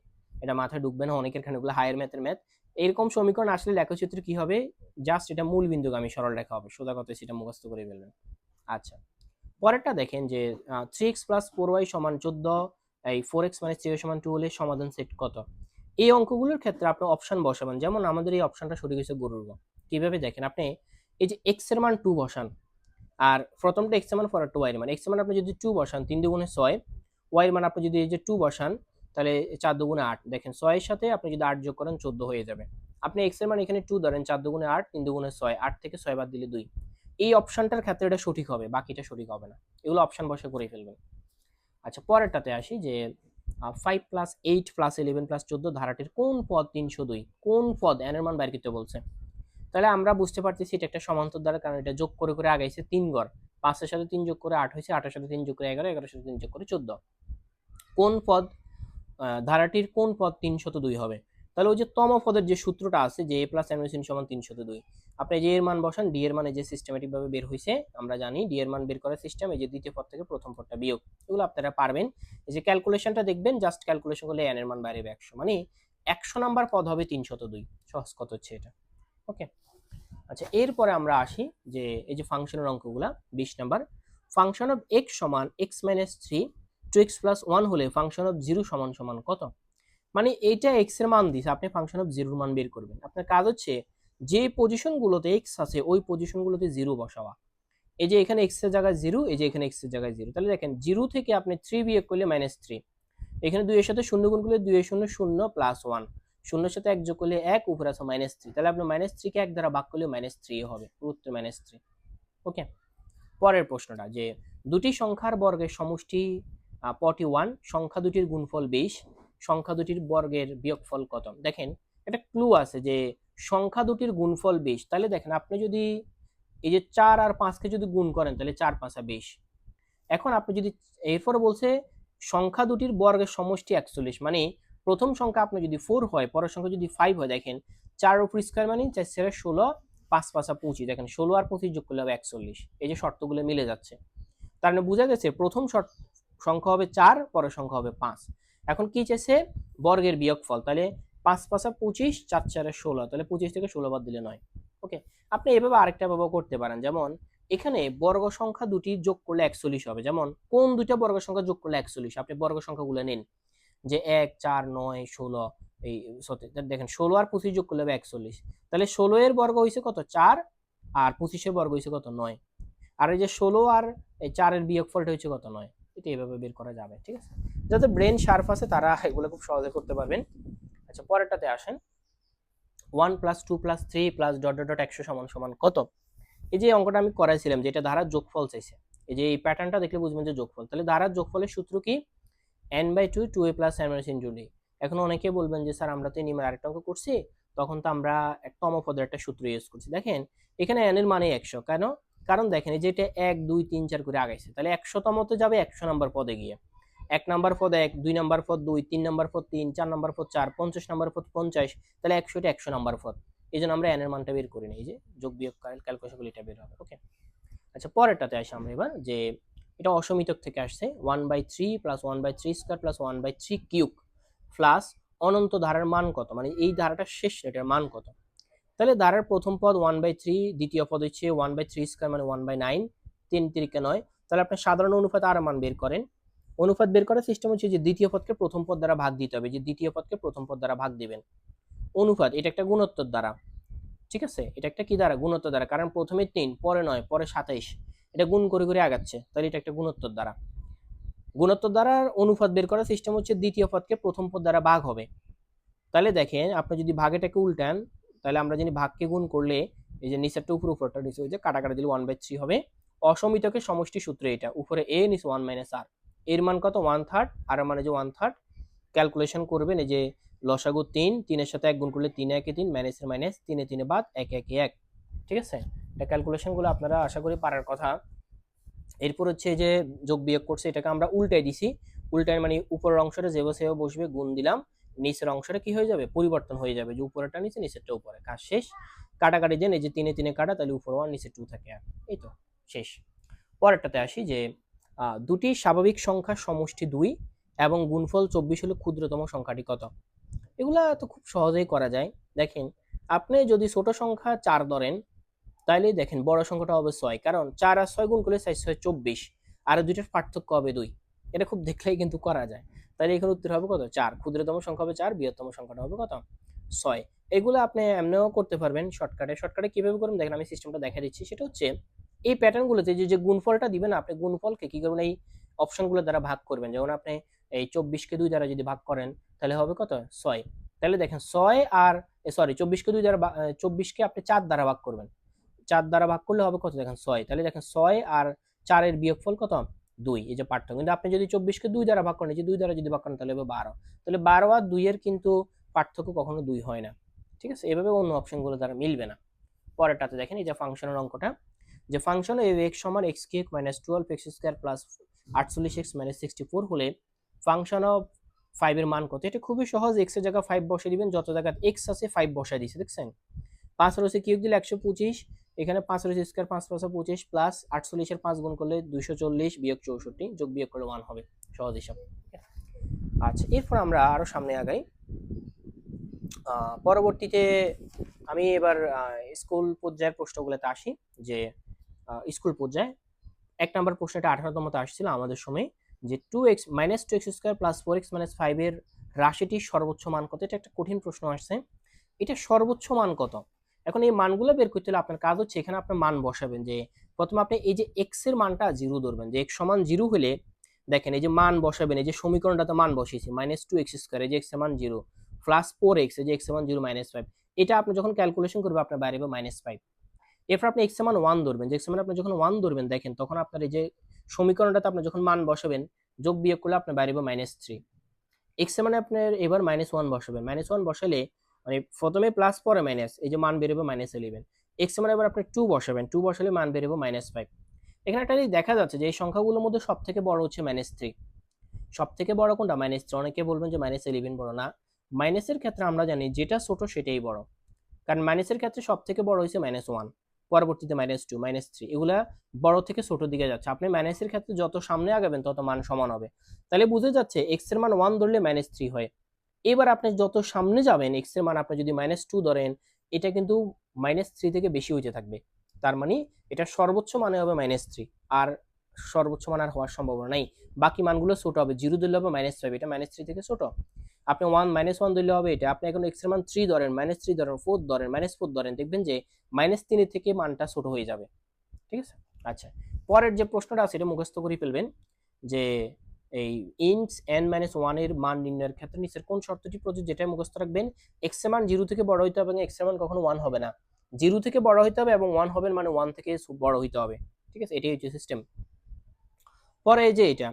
এটা মাথায় ঢুকবে না, অনেকের খানিকগুলো হায়ার ম্যাথের ম্যাথ। এরকম সমীকরণ আসলে লেখচিত্র কি হবে, জাস্ট এটা মূল বিন্দুগামী সরলরেখা হবে, সোজা কথা সেটা মুখস্থ করে ফেলবেন। আচ্ছা, পরেরটা দেখেন যে 3x প্লাস 4y সমান 14, এই 4x মাইনাস 3y সমান 2 হলে সমাধান সেট কত। এই অঙ্কগুলোর ক্ষেত্রে আপনি অপশন বসাবেন, যেমন আমাদের এই অপশনটা সঠিক হয়েছে গরুর গ। কিভাবে দেখেন, আপনি এই যে x এর মান 2 বসান, আর প্রথমটা x এর মান, পরেরটা y এর মান। x এর মান আপনি যদি 2 বসান 3 দুগুণে 6, y এর মান আপনি যদি এই যে 2 বসান তাহলে 4 দুগুণে 8, দেখেন 6 এর সাথে আপনি যদি 8 যোগ করেন 14 হয়ে যাবে। আপনি x এর মান এখানে 2 ধরেন, 4 দুগুণে 8, 3 দুগুণে 6, 8 থেকে 6 বাদ দিলে 2। এই অপশনটার ক্ষেত্রে এটা সঠিক হবে, বাকিটা সঠিক হবে না। এগুলো অপশন বসে করে ফেলবেন। আচ্ছা, পরেরটাতে আসি, যে 5 প্লাস 8 প্লাস 11 প্লাস 14 ধারাটির কোন পদ 302, কোন পদ n এর মান বের করতে বলছে। তাহলে আমরা বুঝতে পারতেছি এটা একটা সমান্তর দ্বারা, কারণ এটা যোগ করে করে আগাইছে 3 ঘর, 5 এর সাথে 3 যোগ করে 8 হয়েছে, 8 এর সাথে 3 যোগ করে 11, 11 এর সাথে 3 যোগ করে 14। কোন পদ ধারাটির কোন পদ 302 হবে। তাহলে ওই যে তম পদের যে সূত্রটা আছে, যে a প্লাস n সমান 302, আপনি যে এর মান বসান, ডি এর মানে যে সিস্টেমেটিক ভাবে বের হয়েছে, আমরা জানি ডি এর মান বের করার সিস্টেম, এই যে দ্বিতীয় পদ থেকে প্রথম পদটা বিয়োগ, এগুলো আপনারা পারবেন। এই যে ক্যালকুলেশনটা দেখবেন, জাস্ট ক্যালকুলেশন করলে n এর মান বাইরে 100, মানে 100 নাম্বার পদ হবে 302, সহজ কত হচ্ছে এটা। ওকে, আচ্ছা, এরপরে আমরা আসি যে এই যে ফাংশনের অঙ্কগুলা। 20 নাম্বার, ফাংশন অফ x সমান x মাইনাস 3 2x প্লাস 1 হলে ফাংশন অফ 0 সমান সমান কত। মানে এইটা x এর মান দিছে, আপনি ফাংশন অফ 0 এর মান বের করবেন। আপনার কাজ হচ্ছে যে পজিশনগুলোতে x আছে ওই পজিশনগুলোতে 0 বসাওয়া। এই যে এখানে x এর জায়গায় 0, এই যে এখানে x এর জায়গায় 0, তাহলে দেখেন 0 থেকে আপনি 3 বিয়োগ করলে -3, এখানে 2 এর সাথে 0 গুণ করলে 2 এর 0 0 প্লাস 1, 0 এর সাথে 1 যোগ করলে 1, উপরে আছে -3, তাহলে আপনি -3 কে 1 দ্বারা ভাগ করলে -3 হবে, উত্তর -3। ওকে, পরের প্রশ্নটা, যে দুটি সংখ্যার বর্গের সমষ্টি 41, সংখ্যা দুটির গুণফল 20, সংখ্যা দুটির বর্গের বিয়োগফল কত। দেখেন একটা ক্লু আছে, যে সংখ্যা দুটির গুণফল 20, তাহলে দেখেন আপনি যদি এই যে 4 আর 5 কে যদি গুণ করেন তাহলে 4 5 20। এখন আপনি যদি এরপরে বলছে সংখ্যা দুটির বর্গের সমষ্টি 41, মানে প্রথম সংখ্যা আপনি যদি 4 হয়, পরের সংখ্যা যদি 5 হয়, দেখেন 4 উপর স্কয়ার মানে 4 × 16, 5 5 25, দেখেন 16 আর 25 যোগ করলে হবে 41। এই যে শর্তগুলো মিলে যাচ্ছে, তার মানে বোঝা গেছে প্রথম সংখ্যা হবে 4, পরের সংখ্যা হবে 5। এখন কি চাইছে, বর্গের বিয়োগফল, তাহলে 5 5 25, 4 4 16, তাহলে 25 থেকে 16 বাদ দিলে 9। ওকে, আপনি এভাবে আরেকটা ভাবে করতে পারেন, যেমন এখানে বর্গ সংখ্যা দুটি যোগ করলে 41 হবে। যেমন কোন দুইটা বর্গ সংখ্যা যোগ করলে 41, আপনি বর্গ সংখ্যাগুলো নিন, যে 1 4 9 16, এই দেখেন 16 আর 25 যোগ করলে হবে 41, তাহলে 16 এর বর্গ হইছে কত 4, আর 25 এর বর্গ হইছে কত 9, আর এই যে 16 আর এই 4 এর বিয়োগফলটা হচ্ছে কত 9। এটা এইভাবে বের করা যাবে, ঠিক আছে। যাদের ব্রেন শার্প আছে তারা এগুলো খুব সহজে করতে পারবেন। আচ্ছা, পরেরটাতে আসেন। 1 plus 2 plus 3 plus dot dot dot 100 সমান সমান কত? এই যে অঙ্কটা আমি করাইছিলাম যেটা ধারার যোগফল চাইছে, এই যে এই প্যাটার্নটা দেখলে বুঝবেন যে যোগফল। তাহলে ধারার যোগফলের সূত্র কি? n/2 2a plus n minus into d। এখন অনেকে বলবেন যে স্যার আমরা তো নিয়মের আরেকটা অঙ্ক করছি, তখন তো আমরা তম পদের একটা সূত্র ইউজ করছি। দেখেন এখানে n এর মানে 100, কেন? কারণ দেখেন এই যে এটা 1 2 3 4 করে আগাইছে, তাহলে 100তমতে যাবে 100 নাম্বার পদে গিয়ে। 1 নাম্বার পদ 1, 2 নাম্বার পদ 2, 3 নাম্বার পদ 3, 4 নাম্বার পদ 4, 50 নাম্বার পদ 50, তাহলে 100 টা 100 নাম্বার পদ। এই জন্য আমরা n এর মানটা বের করি না, এই যে যোগ বিয়োগ ক্যালকুলেশন করলে এটা বের হবে। ওকে, আচ্ছা পরেরটাতে আসি আমরা এবার, যে এটা অসমিতক থেকে আসছে 1/3 plus 1/3 square plus 1/3 cube plus অনন্ত ধারার মান কত, মানে এই ধারাটার শেষ এটার মান কত? তাহলে ধারার প্রথম পদ 1/3, দ্বিতীয় পদ হচ্ছে 1/3 স্কয়ার মানে 1/9, 3 3 9। তাহলে আপনি সাধারণ অনুপাত আর মান বের করেন। অনুপাত বের করার সিস্টেম হচ্ছে যে দ্বিতীয় পদকে প্রথম পদ দ্বারা ভাগ দিতে হবে, যে দ্বিতীয় পদকে প্রথম পদ দ্বারা ভাগ দিবেন। অনুপাত এটা একটা গুণোত্তর দ্বারা, ঠিক আছে, এটা একটা কি দ্বারা? গুণোত্তর দ্বারা, কারণ প্রথমে 3, পরে 9, পরে 27, এটা গুণ করে করে আগাচ্ছে, তাহলে এটা একটা গুণোত্তর দ্বারা। গুণোত্তর দ্বারা অনুপাত বের করার সিস্টেম হচ্ছে দ্বিতীয় পদকে প্রথম পদ দ্বারা ভাগ হবে। তাহলে দেখেন আপনি যদি ভাগেটাকে উল্টান, তাহলে আমরা জানি ভাগকে গুণ করলে এই যে নিচেরটা উপর, উপরটা নিচে, ওই যে কাটাকাটি দিলে 1/3 হবে। অসমিতকের সমষ্টি সূত্র এটা, উপরে a নিচে 1 মাইনাস r, এর মান কত? 1/3, আর মানে যে 1/3। ক্যালকুলেশন করবেন, এই যে লসাগু 3, 3 এর সাথে 1 গুণ করলে 3 1 3, মাইনাসের মাইনাস, 3 3 বাদ, 1 1 1। ঠিক আছে, এটা ক্যালকুলেশনগুলো আপনারা আশা করি পারার কথা। এরপর হচ্ছে যে যোগ বিয়োগ করছে, এটাকে আমরা উল্টাই দিছি। উল্টাই মানে উপরের অংশটা যেভাবে সেভাবে বসবে, গুণ দিলাম, নিচের অংশটা কি হয়ে যাবে? পরিবর্তন হয়ে যাবে, যে উপরেরটা নিচে, নিচেরটা উপরে। কাজ শেষ। কাটাকাটি দেন, এই যে 3 3 কাটা, তাহলে উপরে 1 নিচে 2 থাকে, আর এই তো শেষ। পরেরটাতে আসি, যে দুটি স্বাভাবিক সংখ্যার সমষ্টি 2 এবং গুণফল 24 হলে ক্ষুদ্রতম সংখ্যাটি কত? এগুলা তো খুব সহজেই করা যায়। দেখেন আপনি যদি ছোট সংখ্যা 4 ধরেন, তাইলে দেখেন বড় সংখ্যাটা হবে 6, কারণ 4 আর 6 গুণ করলে 4 6 24, আর দুইটার পার্থক্য হবে 2। এটা খুব দেখলেই কিন্তু করা যায়। তাহলে এখানে উত্তর হবে কত? 4। ক্ষুদ্রতম সংখ্যা হবে 4, বৃহত্তম সংখ্যাটা হবে কত? 6। এগুলো আপনি এমনিও করতে পারবেন শর্টকাটে। শর্টকাটে কিভাবে করবেন দেখেন, আমি সিস্টেমটা দেখা দিচ্ছি। সেটা হচ্ছে এই প্যাটার্নগুলোতে যে গুণফলটা দিবেন, আপনি গুণফলকে কি করবেন? এই অপশনগুলো দ্বারা ভাগ করবেন। যেমন আপনি এই 24কে 2 দ্বারা যদি ভাগ করেন, তাহলে হবে কত? 6। তাহলে দেখেন 6 আর সরি 24কে 2 দ্বারা 24কে আপনি 4 দ্বারা ভাগ করবেন। 4 দ্বারা ভাগ করলে হবে কত? দেখেন 6। তাহলে দেখেন 6 আর 4 এর বিয়োগফল কত? 2। এই যে পার্থক্য। কিন্তু আপনি যদি 24কে 2 দ্বারা ভাগ করেন, এই যে 2 দ্বারা যদি ভাগ করেন, তাহলে হবে 12। তাহলে 12 আর 2 এর কিন্তু পার্থক্য কখনো 2 হয় না। ঠিক আছে, এভাবে অন্য অপশনগুলো দ্বারা মিলবে না। পরেরটাতে দেখেন, এই যে ফাংশনের অঙ্কটা, যে ফাংশন x সমান x cube minus 12x square plus 48x minus 64 হলে ফাংশন অফ 5 এর মান কত? এটা খুবই সহজ। x এর জায়গায় 5 বসিয়ে দিবেন, যত জায়গায় x আছে 5 বসায় দিয়েছে, দেখছেন? 5 রয়েছে কিউব দিলে 125, এখানে 5 রয়েছে স্কয়ার, 5 5 25 প্লাস 48 এর 5 গুণ করলে 240 বিয়োগ 64, যোগ বিয়োগ করলে 1 হবে। সহজ হিসাব। আচ্ছা, এরপর আমরা আরো সামনে আগাই। পরবর্তীতে আমি এবার স্কুল পর্যায়ের প্রশ্নগুলোতে আসি। যে স্কুল পর্যায়ে 1 নম্বর প্রশ্নটা 18তমতে আসছিল আমাদের সময়, যে 2x minus 2x square plus 4x minus 5 এর রাশিটির সর্বোচ্চ মান কত? এটা একটা কঠিন প্রশ্ন আসছে। এটা সর্বোচ্চ মান কত? এখন এই মানগুলো বের করতে হলে আপনার কাজ হচ্ছে এখানে আপনি মান বসাবেন। যে প্রথমে আপনি এই যে x এর মানটা 0 ধরবেন, যে x সমান 0 হলে দেখেন এই যে মান বসাবেন, এই যে সমীকরণটাতে মান বসিয়েছি মাইনাস 2x স্কয়ার, এই যে x এর মান 0 প্লাস 4x, এই যে x এর মান 0 মাইনাস 5, এটা আপনি যখন ক্যালকুলেশন করবেন আপনার বাইরে হবে মাইনাস 5। এরপর আপনি x এর মান 1 ধরবেন, যে x এর মান আপনি যখন 1 ধরবেন, দেখেন তখন আপনার এই যে সমীকরণটাতে আপনি যখন মান বসাবেন, যোগ বিয়োগ করলে আপনার বাইরে হবে মাইনাস 3। x এর মানে আপনার এবার মাইনাস 1 বসাবেন, মাইনাস 1 বসালে মানে প্রথমে প্লাস পরে মাইনাস, এই যে মান বের হবে মাইনাস 11। x এর মানে এবার আপনি 2 বসাবেন, 2 বসালে মান বের হবে মাইনাস 5। এখানে একটা দেখা যাচ্ছে যে এই সংখ্যাগুলোর মধ্যে সবথেকে বড় হচ্ছে মাইনাস 3। সবথেকে বড় কোনটা? মাইনাস 3। অনেকে বলবেন যে মাইনাস 11 বড় না। মাইনাসের ক্ষেত্রে আমরা জানি যেটা ছোট সেটাই বড়, কারণ মাইনাসের ক্ষেত্রে সবথেকে বড় হচ্ছে মাইনাস 1, পরবর্তীতে মাইনাস 2, মাইনাস 3, এগুলা বড় থেকে ছোট দিকে যাচ্ছে। আপনি মাইনাসের ক্ষেত্রে যত সামনে আগাবেন তত মান সমান হবে। তাহলে বুঝে যাচ্ছে x এর মান 1 ধরলে মাইনাস 3 হয়। এবার আপনি যত সামনে যাবেন x এর মান আপনি যদি মাইনাস 2 ধরেন, এটা কিন্তু মাইনাস 3 থেকে বেশি হইতে থাকবে। তার মানে এটা সর্বোচ্চ মানে হবে মাইনাস 3, আর সর্বোচ্চ মান আর হওয়ার সম্ভাবনা নাই। বাকি মানগুলো ছোট হবে। 0 ধরলে হবে মাইনাস 5, এটা মাইনাস 3 থেকে ছোট। আপনি 1 মাইনাস 1 ধরলে হবে এটা। আপনি এখন x এর মান 3 ধরেন, মাইনাস 3 ধরেন, 4 ধরেন, মাইনাস 4 ধরেন, দেখবেন যে মাইনাস 3 এর থেকে মানটা ছোট হয়ে যাবে। ঠিক আছে? আচ্ছা, পরের যে প্রশ্নটা আছে এটা মুখস্থ করে ফেলবেন। যে এই ইন্টস n মাইনাস ওয়ান এর মান নির্ণয়ের ক্ষেত্রে নিচের কোন শর্তটি প্রযোজ্য, যেটা মুখস্থ রাখবেন। এক্স এর মান 0 থেকে বড় হইতে হবে এবং এক্স এর মান কখনো 1 হবে না। 0 থেকে বড় হইতে হবে এবং 1 হবে মানে 1 থেকে বড় হইতে হবে। ঠিক আছে, এটাই হচ্ছে সিস্টেম। পরে এই যে এটা,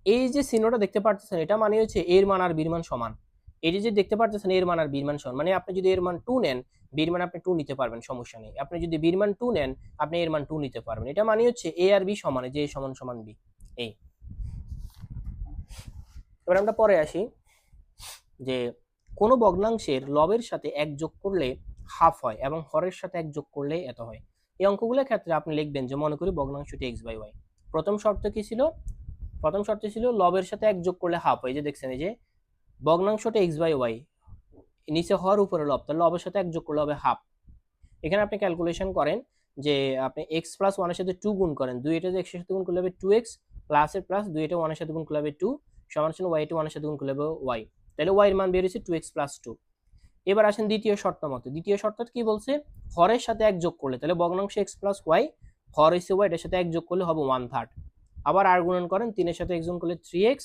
এই যে চিহ্নটা দেখতে পাচ্ছেন, এটা মানে হচ্ছে এর মান আর বির মান সমান। এই যে দেখতে পাচ্ছেন এর মান আর বির মান সমান, মানে আপনি যদি এর মান 2 নেন, বির মান আপনি 2 নিতে পারবেন, সমস্যা নেই। আপনি যদি বির মান 2 নেন, আপনি এর মান 2 নিতে পারবেন। এটা মানে হচ্ছে এ আর বি সমান, যে এ সমান সমান বি। এই এবার আমরা পরে আসি যে কোনো ভগ্নাংশের লবের সাথে 1 যোগ করলে হাফ হয় এবং হরের সাথে 1 যোগ করলে এত হয়। এই অঙ্কগুলোর ক্ষেত্রে আপনি লিখবেন যে মনে করি ভগ্নাংশটি x/y। প্রথম শর্ত কি ছিল? প্রথম শর্ত ছিল লবের সাথে 1 যোগ করলে হাফ হয়। যে দেখছেন এই যে ভগ্নাংশটা x/y, নিচে হর উপরে লব, তাহলে লবের সাথে 1 যোগ করলে হবে হাফ। এখানে আপনি ক্যালকুলেশন করেন যে আপনি x প্লাস 1 এর সাথে 2 গুণ করেন, 2 এটা x এর সাথে গুণ করলে হবে 2x, প্লাস এর প্লাস 2 এটা 1 এর সাথে গুণ করলে হবে 2 সমান সমান y এটা 1 এর সাথে গুণ করলে হবে y। তাহলে y এর মান বের হয়েছে 2x প্লাস 2। এবার আসেন দ্বিতীয় শর্ত মতে। দ্বিতীয় শর্ত কি বলছে? হরের সাথে 1 যোগ করলে, তাহলে ভগ্নাংশ x প্লাস y, হর হইছে y, এটার সাথে 1 যোগ করলে হবে 1/3। আবার আর গুণন করেন, 3 এর সাথে x গুণ করলে 3x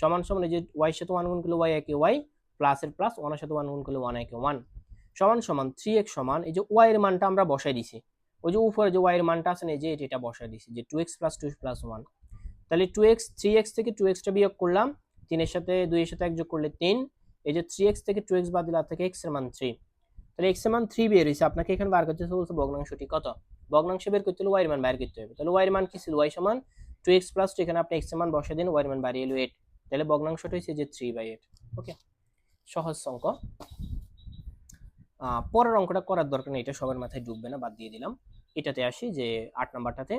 সমান সমান এই যে y এর সাথে 1 গুণ করলে y একে y, প্লাস এর প্লাস 1 এর সাথে 1 গুণ করলে 1 একে 1 সমান সমান 3x সমান এই যে y এর মানটা আমরা বসাই দিছি, ওই যে উপরে যে y এর মানটা আছে না, এই যে এটা বসাই দিছি যে 2x প্লাস 2 প্লাস 1। তাহলে 2x, 3x থেকে 2x টা বিয়োগ করলাম, 3 এর সাথে 2 এর সাথে 1 যোগ করলে 3, এই যে 3x থেকে 2x বাদ দিলে থেকে x এর মান 3। তাহলে x এর মান 3 বের হইছে। আপনাকে এখানে বার করতে বলছে ভগ্নাংশটি কত। ভগ্নাংশ বের করতে হলে y এর মান বের করতে হবে। তাহলে y এর মান কি ছিল? y সমান 2x প্লাস 2, এখানে আপনি x এর মান বসাই দিন, y এর মান বাড়িয়ে এলো 8। তাহলে ভগ্নাংশটা হইছে যে 3/8। ওকে, সহজ অঙ্ক। পরের অঙ্কটা করার দরকার নেই, এটা সবার মাথায় ঢুকবে না, বাদ দিয়ে দিলাম। এটাতে আসি যে 8 নাম্বারটাতে,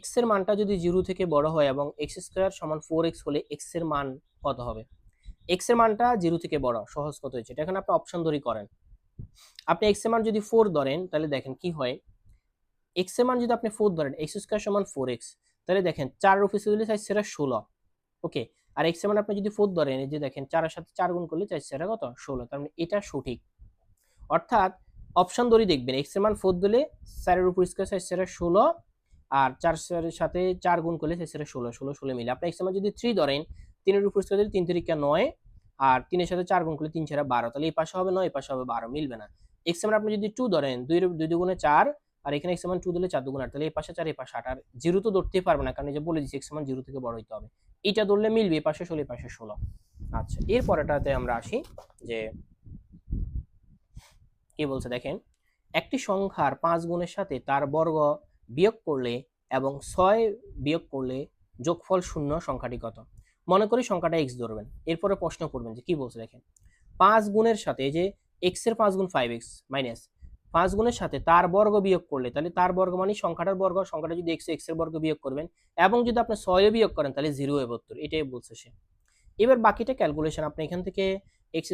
x এর মানটা যদি 0 থেকে বড় হয় এবং x² সমান 4x হলে x এর মান কত হবে? x এর মানটা 0 থেকে বড়, সহজ কত হয়েছে এটা, এখন আপনি অপশন ধরি করেন। আপনি x এর মান যদি 4 ধরেন, তাহলে দেখেন কি হয়। x এর মান যদি আপনি 4 ধরেন, x² সমান 4x, তাহলে দেখেন 4 এর অফিসে দিলে 4 সেরা 16। ওকে, আর x এর মান আপনি যদি 4 ধরেন, এই যে দেখেন 4 এর সাথে 4 গুণ করলে 4 সেরা কত? 16। তার মানে এটা সঠিক। অর্থাৎ অপশন ধরে দেখবেন, x এর মান 4 দিলে 4 এর উপর স্কয়ার 4 সেরা 16, আর 4 এর সাথে 4 গুণ করলে 4 সেরা 16, 16 16 মিলে। আপনি x এর মান যদি 3 ধরেন, 3 এর উপর স্কয়ার দিলে 3 3 9, আর 3 এর সাথে 4 গুণ করলে 3 সেরা 12, তাহলে এই পাশে হবে 9, এই পাশে হবে 12, মিলবে না। x এর মান আপনি যদি 2 ধরেন, 2 এর 2 দুগুণে 4, আর এখানে x এর মান 2 দিলে 4 দুগুণ 8, তাহলে এই পাশে 4 এই পাশে 8, আর 0 তো ধরতেই পারবে না, কারণ এই যে বলে দিছি x এর মান 0 থেকে বড় হইতে হবে। এটা ধরলে মিলবে, এই পাশে 16 এই পাশে 16। আচ্ছা, এর পরেরটাতে আমরা আসি যে কি বলছে দেখেন, একটি সংখ্যার 5 গুণের সাথে তার বর্গ বিয়োগ করলে এবং 6 বিয়োগ করলে যোগফল 0 সংখ্যাটি কত? মনে করি সংখ্যাটা x ধরবেন, এরপরে প্রশ্ন করবেন যে কি বলছে দেখেন, 5 গুণের সাথে যে x এর 5 গুণ 5x মাইনাস 5 গুণের সাথে তার বর্গ বিয়োগ করলে, তাহলে তার বর্গ মানে সংখ্যাটার বর্গ, সংখ্যাটা যদি x এর বর্গ বিয়োগ করবেন এবং যদি আপনি 6 বিয়োগ করেন তাহলে 0/72, এটাই বলছে সে। এবার বাকিটা ক্যালকুলেশন, আপনি এখান থেকে x²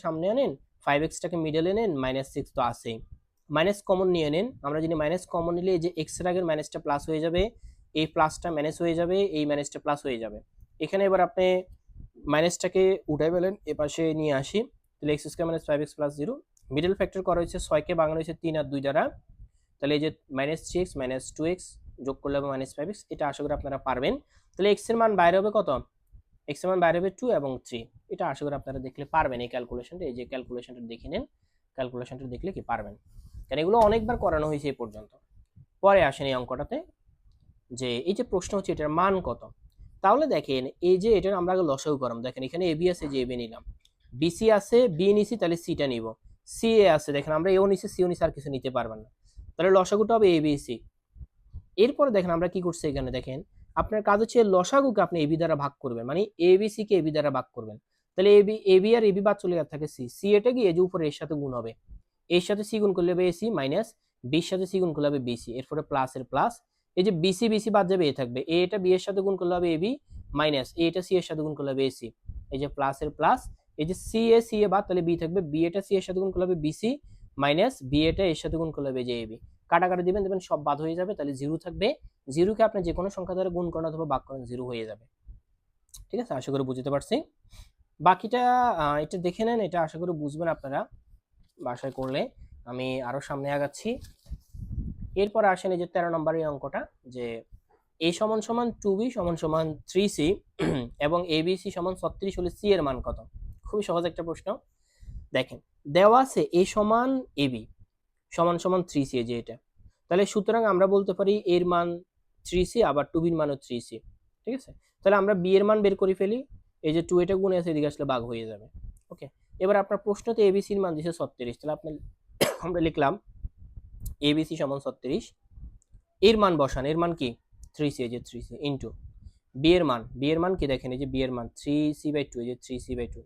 সামনে আনেন, 5x মিডলে নেন, -6 তো আছেই, মাইনাস কমন নিয়ে নেন। আমরা যদি মাইনাস কমন নিলে এই যে x এর আগের মাইনাসটা প্লাস হয়ে যাবে, এই প্লাসটা মাইনাস হয়ে যাবে, এই মাইনাসটা প্লাস হয়ে যাবে। এখানে এবার আপনি মাইনাসটাকে উঠাই ফেলেন, এপাশে নিয়ে আসি, তাহলে x² - 5x + 0, মিডল ফ্যাক্টর করা হয়েছে 6 কে ভাঙানো হয়েছে 3 আর 2 দ্বারা, তাহলে এই যে -3x - 2x যোগ করলে হবে -5x। এটা আশা করি আপনারা পারবেন। তাহলে x এর মান বাইরে হবে কত? x এর মান বাইরে হবে 2 এবং 3। এটা আশা করি আপনারা দেখলে পারবেন এই ক্যালকুলেশনটা। এই যে ক্যালকুলেশনটা দেখে নেন, ক্যালকুলেশনটা দেখলে কি পারবেন, কারণ এগুলো অনেকবার করানো হয়েছে এই পর্যন্ত। পরে আসেন এই অঙ্কটাতে যে এই যে প্রশ্ন হচ্ছে এটার মান কত। তাহলে দেখেন এই যে এটার আমরা আগে লসাগু করাম। দেখেন এখানে এবি আছে, যে এবি নিলাম, বিসি আছে, বি নিছি, তাহলে সিটা নিব, সি এ আছে, দেখেন আমরা এও নিছি, সিও নিছি, আর কিছু নিতে পারবেন না, তাহলে লসাগুটা হবে এ বি সি। এরপরে দেখেন আমরা কি করছি, এখানে দেখেন আপনার কাজ হচ্ছে লসাগুকে আপনি এবি দ্বারা ভাগ করবেন, মানে A B C K AB দ্বারা ভাগ করবেন। তাহলে এবি আর এবি বাদ চলে যাচ্ছে, থাকে সি, সি এটা গিয়ে যে উপরে এর সাথে গুণ হবে, এর সাথে সি গুণ করলে হবে এসি, মাইনাস বির সাথে সি গুণ করলে হবে বিসি, এরপরে প্লাস এর প্লাস, এই যে বিসি বিসি বাদ যাবে, এ থাকবে, এ এটা বি এর সাথে গুণ করলে হবে এবি, মাইনাস এ এটা সি এর সাথে গুণ করলে হবে এসি, এই যে প্লাস এর প্লাস, এই যে সি এ বাদ, তাহলে বি থাকবে, বি এটা সি এর সাথে গুণ করলে হবে বিসি, মাইনাস বি এটা এর সাথে গুণ করলে হবে যে এবি। কাটাকাটি দিবেন, দেখবেন সব বাদ হয়ে যাবে, তাহলে 0 থাকবে। 0 কে আপনি যে কোনো সংখ্যা দ্বারা গুণ করেন অথবা ভাগ করেন, 0 হয়ে যাবে। ঠিক আছে, আশা করি বুঝতে পারছি। বাকিটা এটা দেখে নেন, এটা আশা করি বুঝবেন আপনারা বাসায় করলে। আমি আরো সামনে আগাচ্ছি। এরপর আসেন এই যে 13 নম্বরের অঙ্কটা, যে a সমান সমান 2b সমান সমান 3c এবং abc সমান 36 হলে c এর মান কত? খুবই সহজ একটা প্রশ্ন। দেখেন দেওয়া আছে a সমান ab সমান সমান 3c, যে এটা, তাহলে সুতরাং আমরা বলতে পারি এর মান 3c আবার 2b এর মানও 3c। ঠিক আছে, তাহলে আমরা b এর মান বের করে ফেলি। এই যে 2 এটা গুণে আছে, এদিকে আসলে ভাগ হয়ে যাবে। ওকে, এবার আপনার প্রশ্নতে abc এর মান দিয়েছে 36, তাহলে আপনি আমরা লিখলাম abc সমান 36, এর মান বসান, এর মান কি 3c, এই যে 3c ইনটু b এর মান, b এর মান কি দেখেন, এই যে b এর মান 3c/2, এই যে 3c/2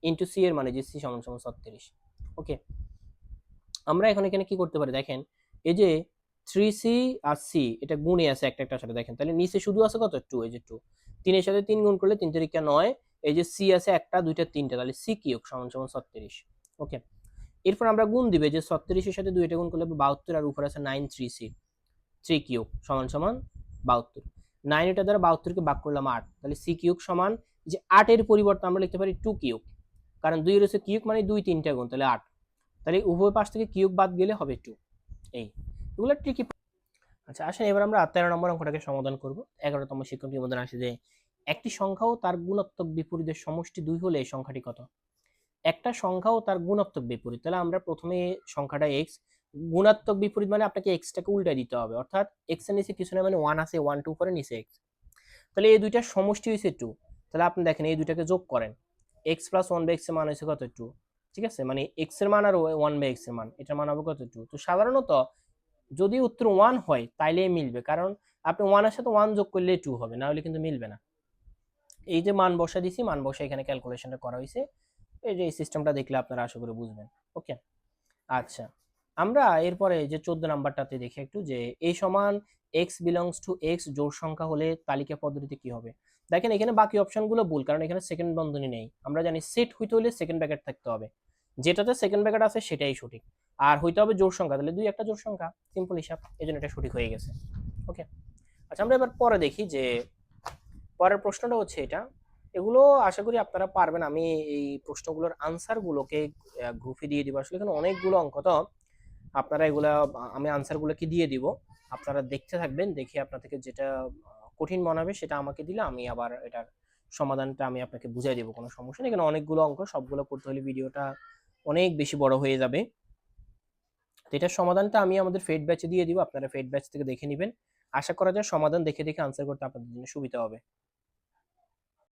ইনটু c এর মান, এই যে c সমান সমান 36। ওকে, আমরা এখন এখানে কি করতে পারি দেখেন, এই যে 3c আর c এটা গুণে আছে একটা একটা সাথে, দেখেন তাহলে নিচে শুধু আছে কত 2, এই যে 2, 3 এর সাথে 3 গুণ করলে 3 3 9, এই যে c আছে একটা দুইটা তিনটা, তাহলে c কিউব সমান সমান 36। ওকে, এরপর আমরা গুণ দিবে, যে 36 এর সাথে 2 এটা গুণ করলে 72, আর উপরে আছে 9 3c, 3 কিউব সমান সমান 72, 9 এটা দ্বারা 72 কে ভাগ করলাম 8, তাহলে c কিউব সমান, যে 8 এর পরিবর্তে আমরা লিখতে পারি 2 কিউব, কারণ 2 এর হচ্ছে কিউব মানে 2 3টা গুণ, তাহলে 8, তাহলে উভয় পাশ থেকে কিউব বাদ গেলে হবে 2। এই এগুলো ট্রিকি। আচ্ছা আসেন এবার আমরা 13 নম্বর অঙ্কটাকে সমাধান করব। 11তম শিক্ষক নিবন্ধন আসে যে একটি সংখ্যা ও তার গুণাত্মক বিপরীতের সমষ্টি 2 হলে এই সংখ্যাটি কত? একটা সংখ্যা ও তার গুণাত্মক বিপরীত, তাহলে আমরা প্রথমে সংখ্যাটা x, গুণাত্মক বিপরীত মানে আপনাকে এক্সটাকে উল্টাই দিতে হবে, অর্থাৎ এক্স এর নিচে কিছু না, মানে 1 আছে, 1 2 করে নিচে x, তাহলে এই দুইটার সমষ্টি হয়েছে 2, তাহলে আপনি দেখেন এই দুইটাকে যোগ করেন, x প্লাস 1 বাই x এর মান হয়েছে কত 2। ঠিক আছে, মানে x এর মান আর 1 বাই x এর মান, এটার মান হবে কত 2। তো সাধারণত যদি উত্তর 1 হয় তাইলে মিলবে, কারণ আপনি 1 এর সাথে 1 যোগ করলে 2 হবে, না হলে কিন্তু মিলবে না। এই যে মান বসা দিছি, মান বসা এখানে ক্যালকুলেশনটা করা হয়েছে, এই যে এই সিস্টেমটা দেখলে আপনারা আশা করে বুঝবেন। ওকে, আচ্ছা আমরা এরপরে যে 14 নাম্বারটাতে দেখি একটু, যে a সমান x বিলংস টু x জোড় সংখ্যা হলে তালিকা পদ্ধতিতে কি হবে। দেখেন এখানে বাকি অপশনগুলো ভুল, কারণ এখানে সেকেন্ড বন্ধনী নেই। আমরা জানি সেট হইতে হলে সেকেন্ড ব্র্যাকেট থাকতে হবে, যেটাতে সেকেন্ড ব্র্যাকেট আছে সেটাই সঠিক, আর হইতে হবে জোড় সংখ্যা, তাহলে দুই একটা জোড় সংখ্যা, সিম্পল হিসাব, এজন্য এটা সঠিক হয়ে গেছে। ওকে, আচ্ছা আমরা এবার পরে দেখি, যে পরের প্রশ্নটা হচ্ছে এটা, এগুলো আশা করি আপনারা পারবেন। আমি এই প্রশ্নগুলোর আনসার গুলোকে গ্রুপে দিয়ে দিব, আসলে এখানে অনেকগুলো অঙ্ক, তো আপনারা এগুলা, আমি আনসারগুলোকে দিয়ে দিব, আপনারা দেখতে থাকবেন, দেখে আপনার থেকে যেটা কঠিন মনে হবে সেটা আমাকে দিলে আমি আবার এটার সমাধানটা আমি আপনাকে বুঝিয়ে দেবো, কোনো সমস্যা নেই। এখানে অনেকগুলো অঙ্ক, সবগুলো করতে হলে ভিডিওটা অনেক বেশি বড় হয়ে যাবে। তো এটার সমাধানটা আমি আমাদের ফেড ব্যাচে দিয়ে দিব, আপনারা ফেড ব্যাচ থেকে দেখে নেবেন। আশা করা যায় সমাধান দেখে দেখে আনসার করতে আপনাদের জন্য সুবিধা হবে।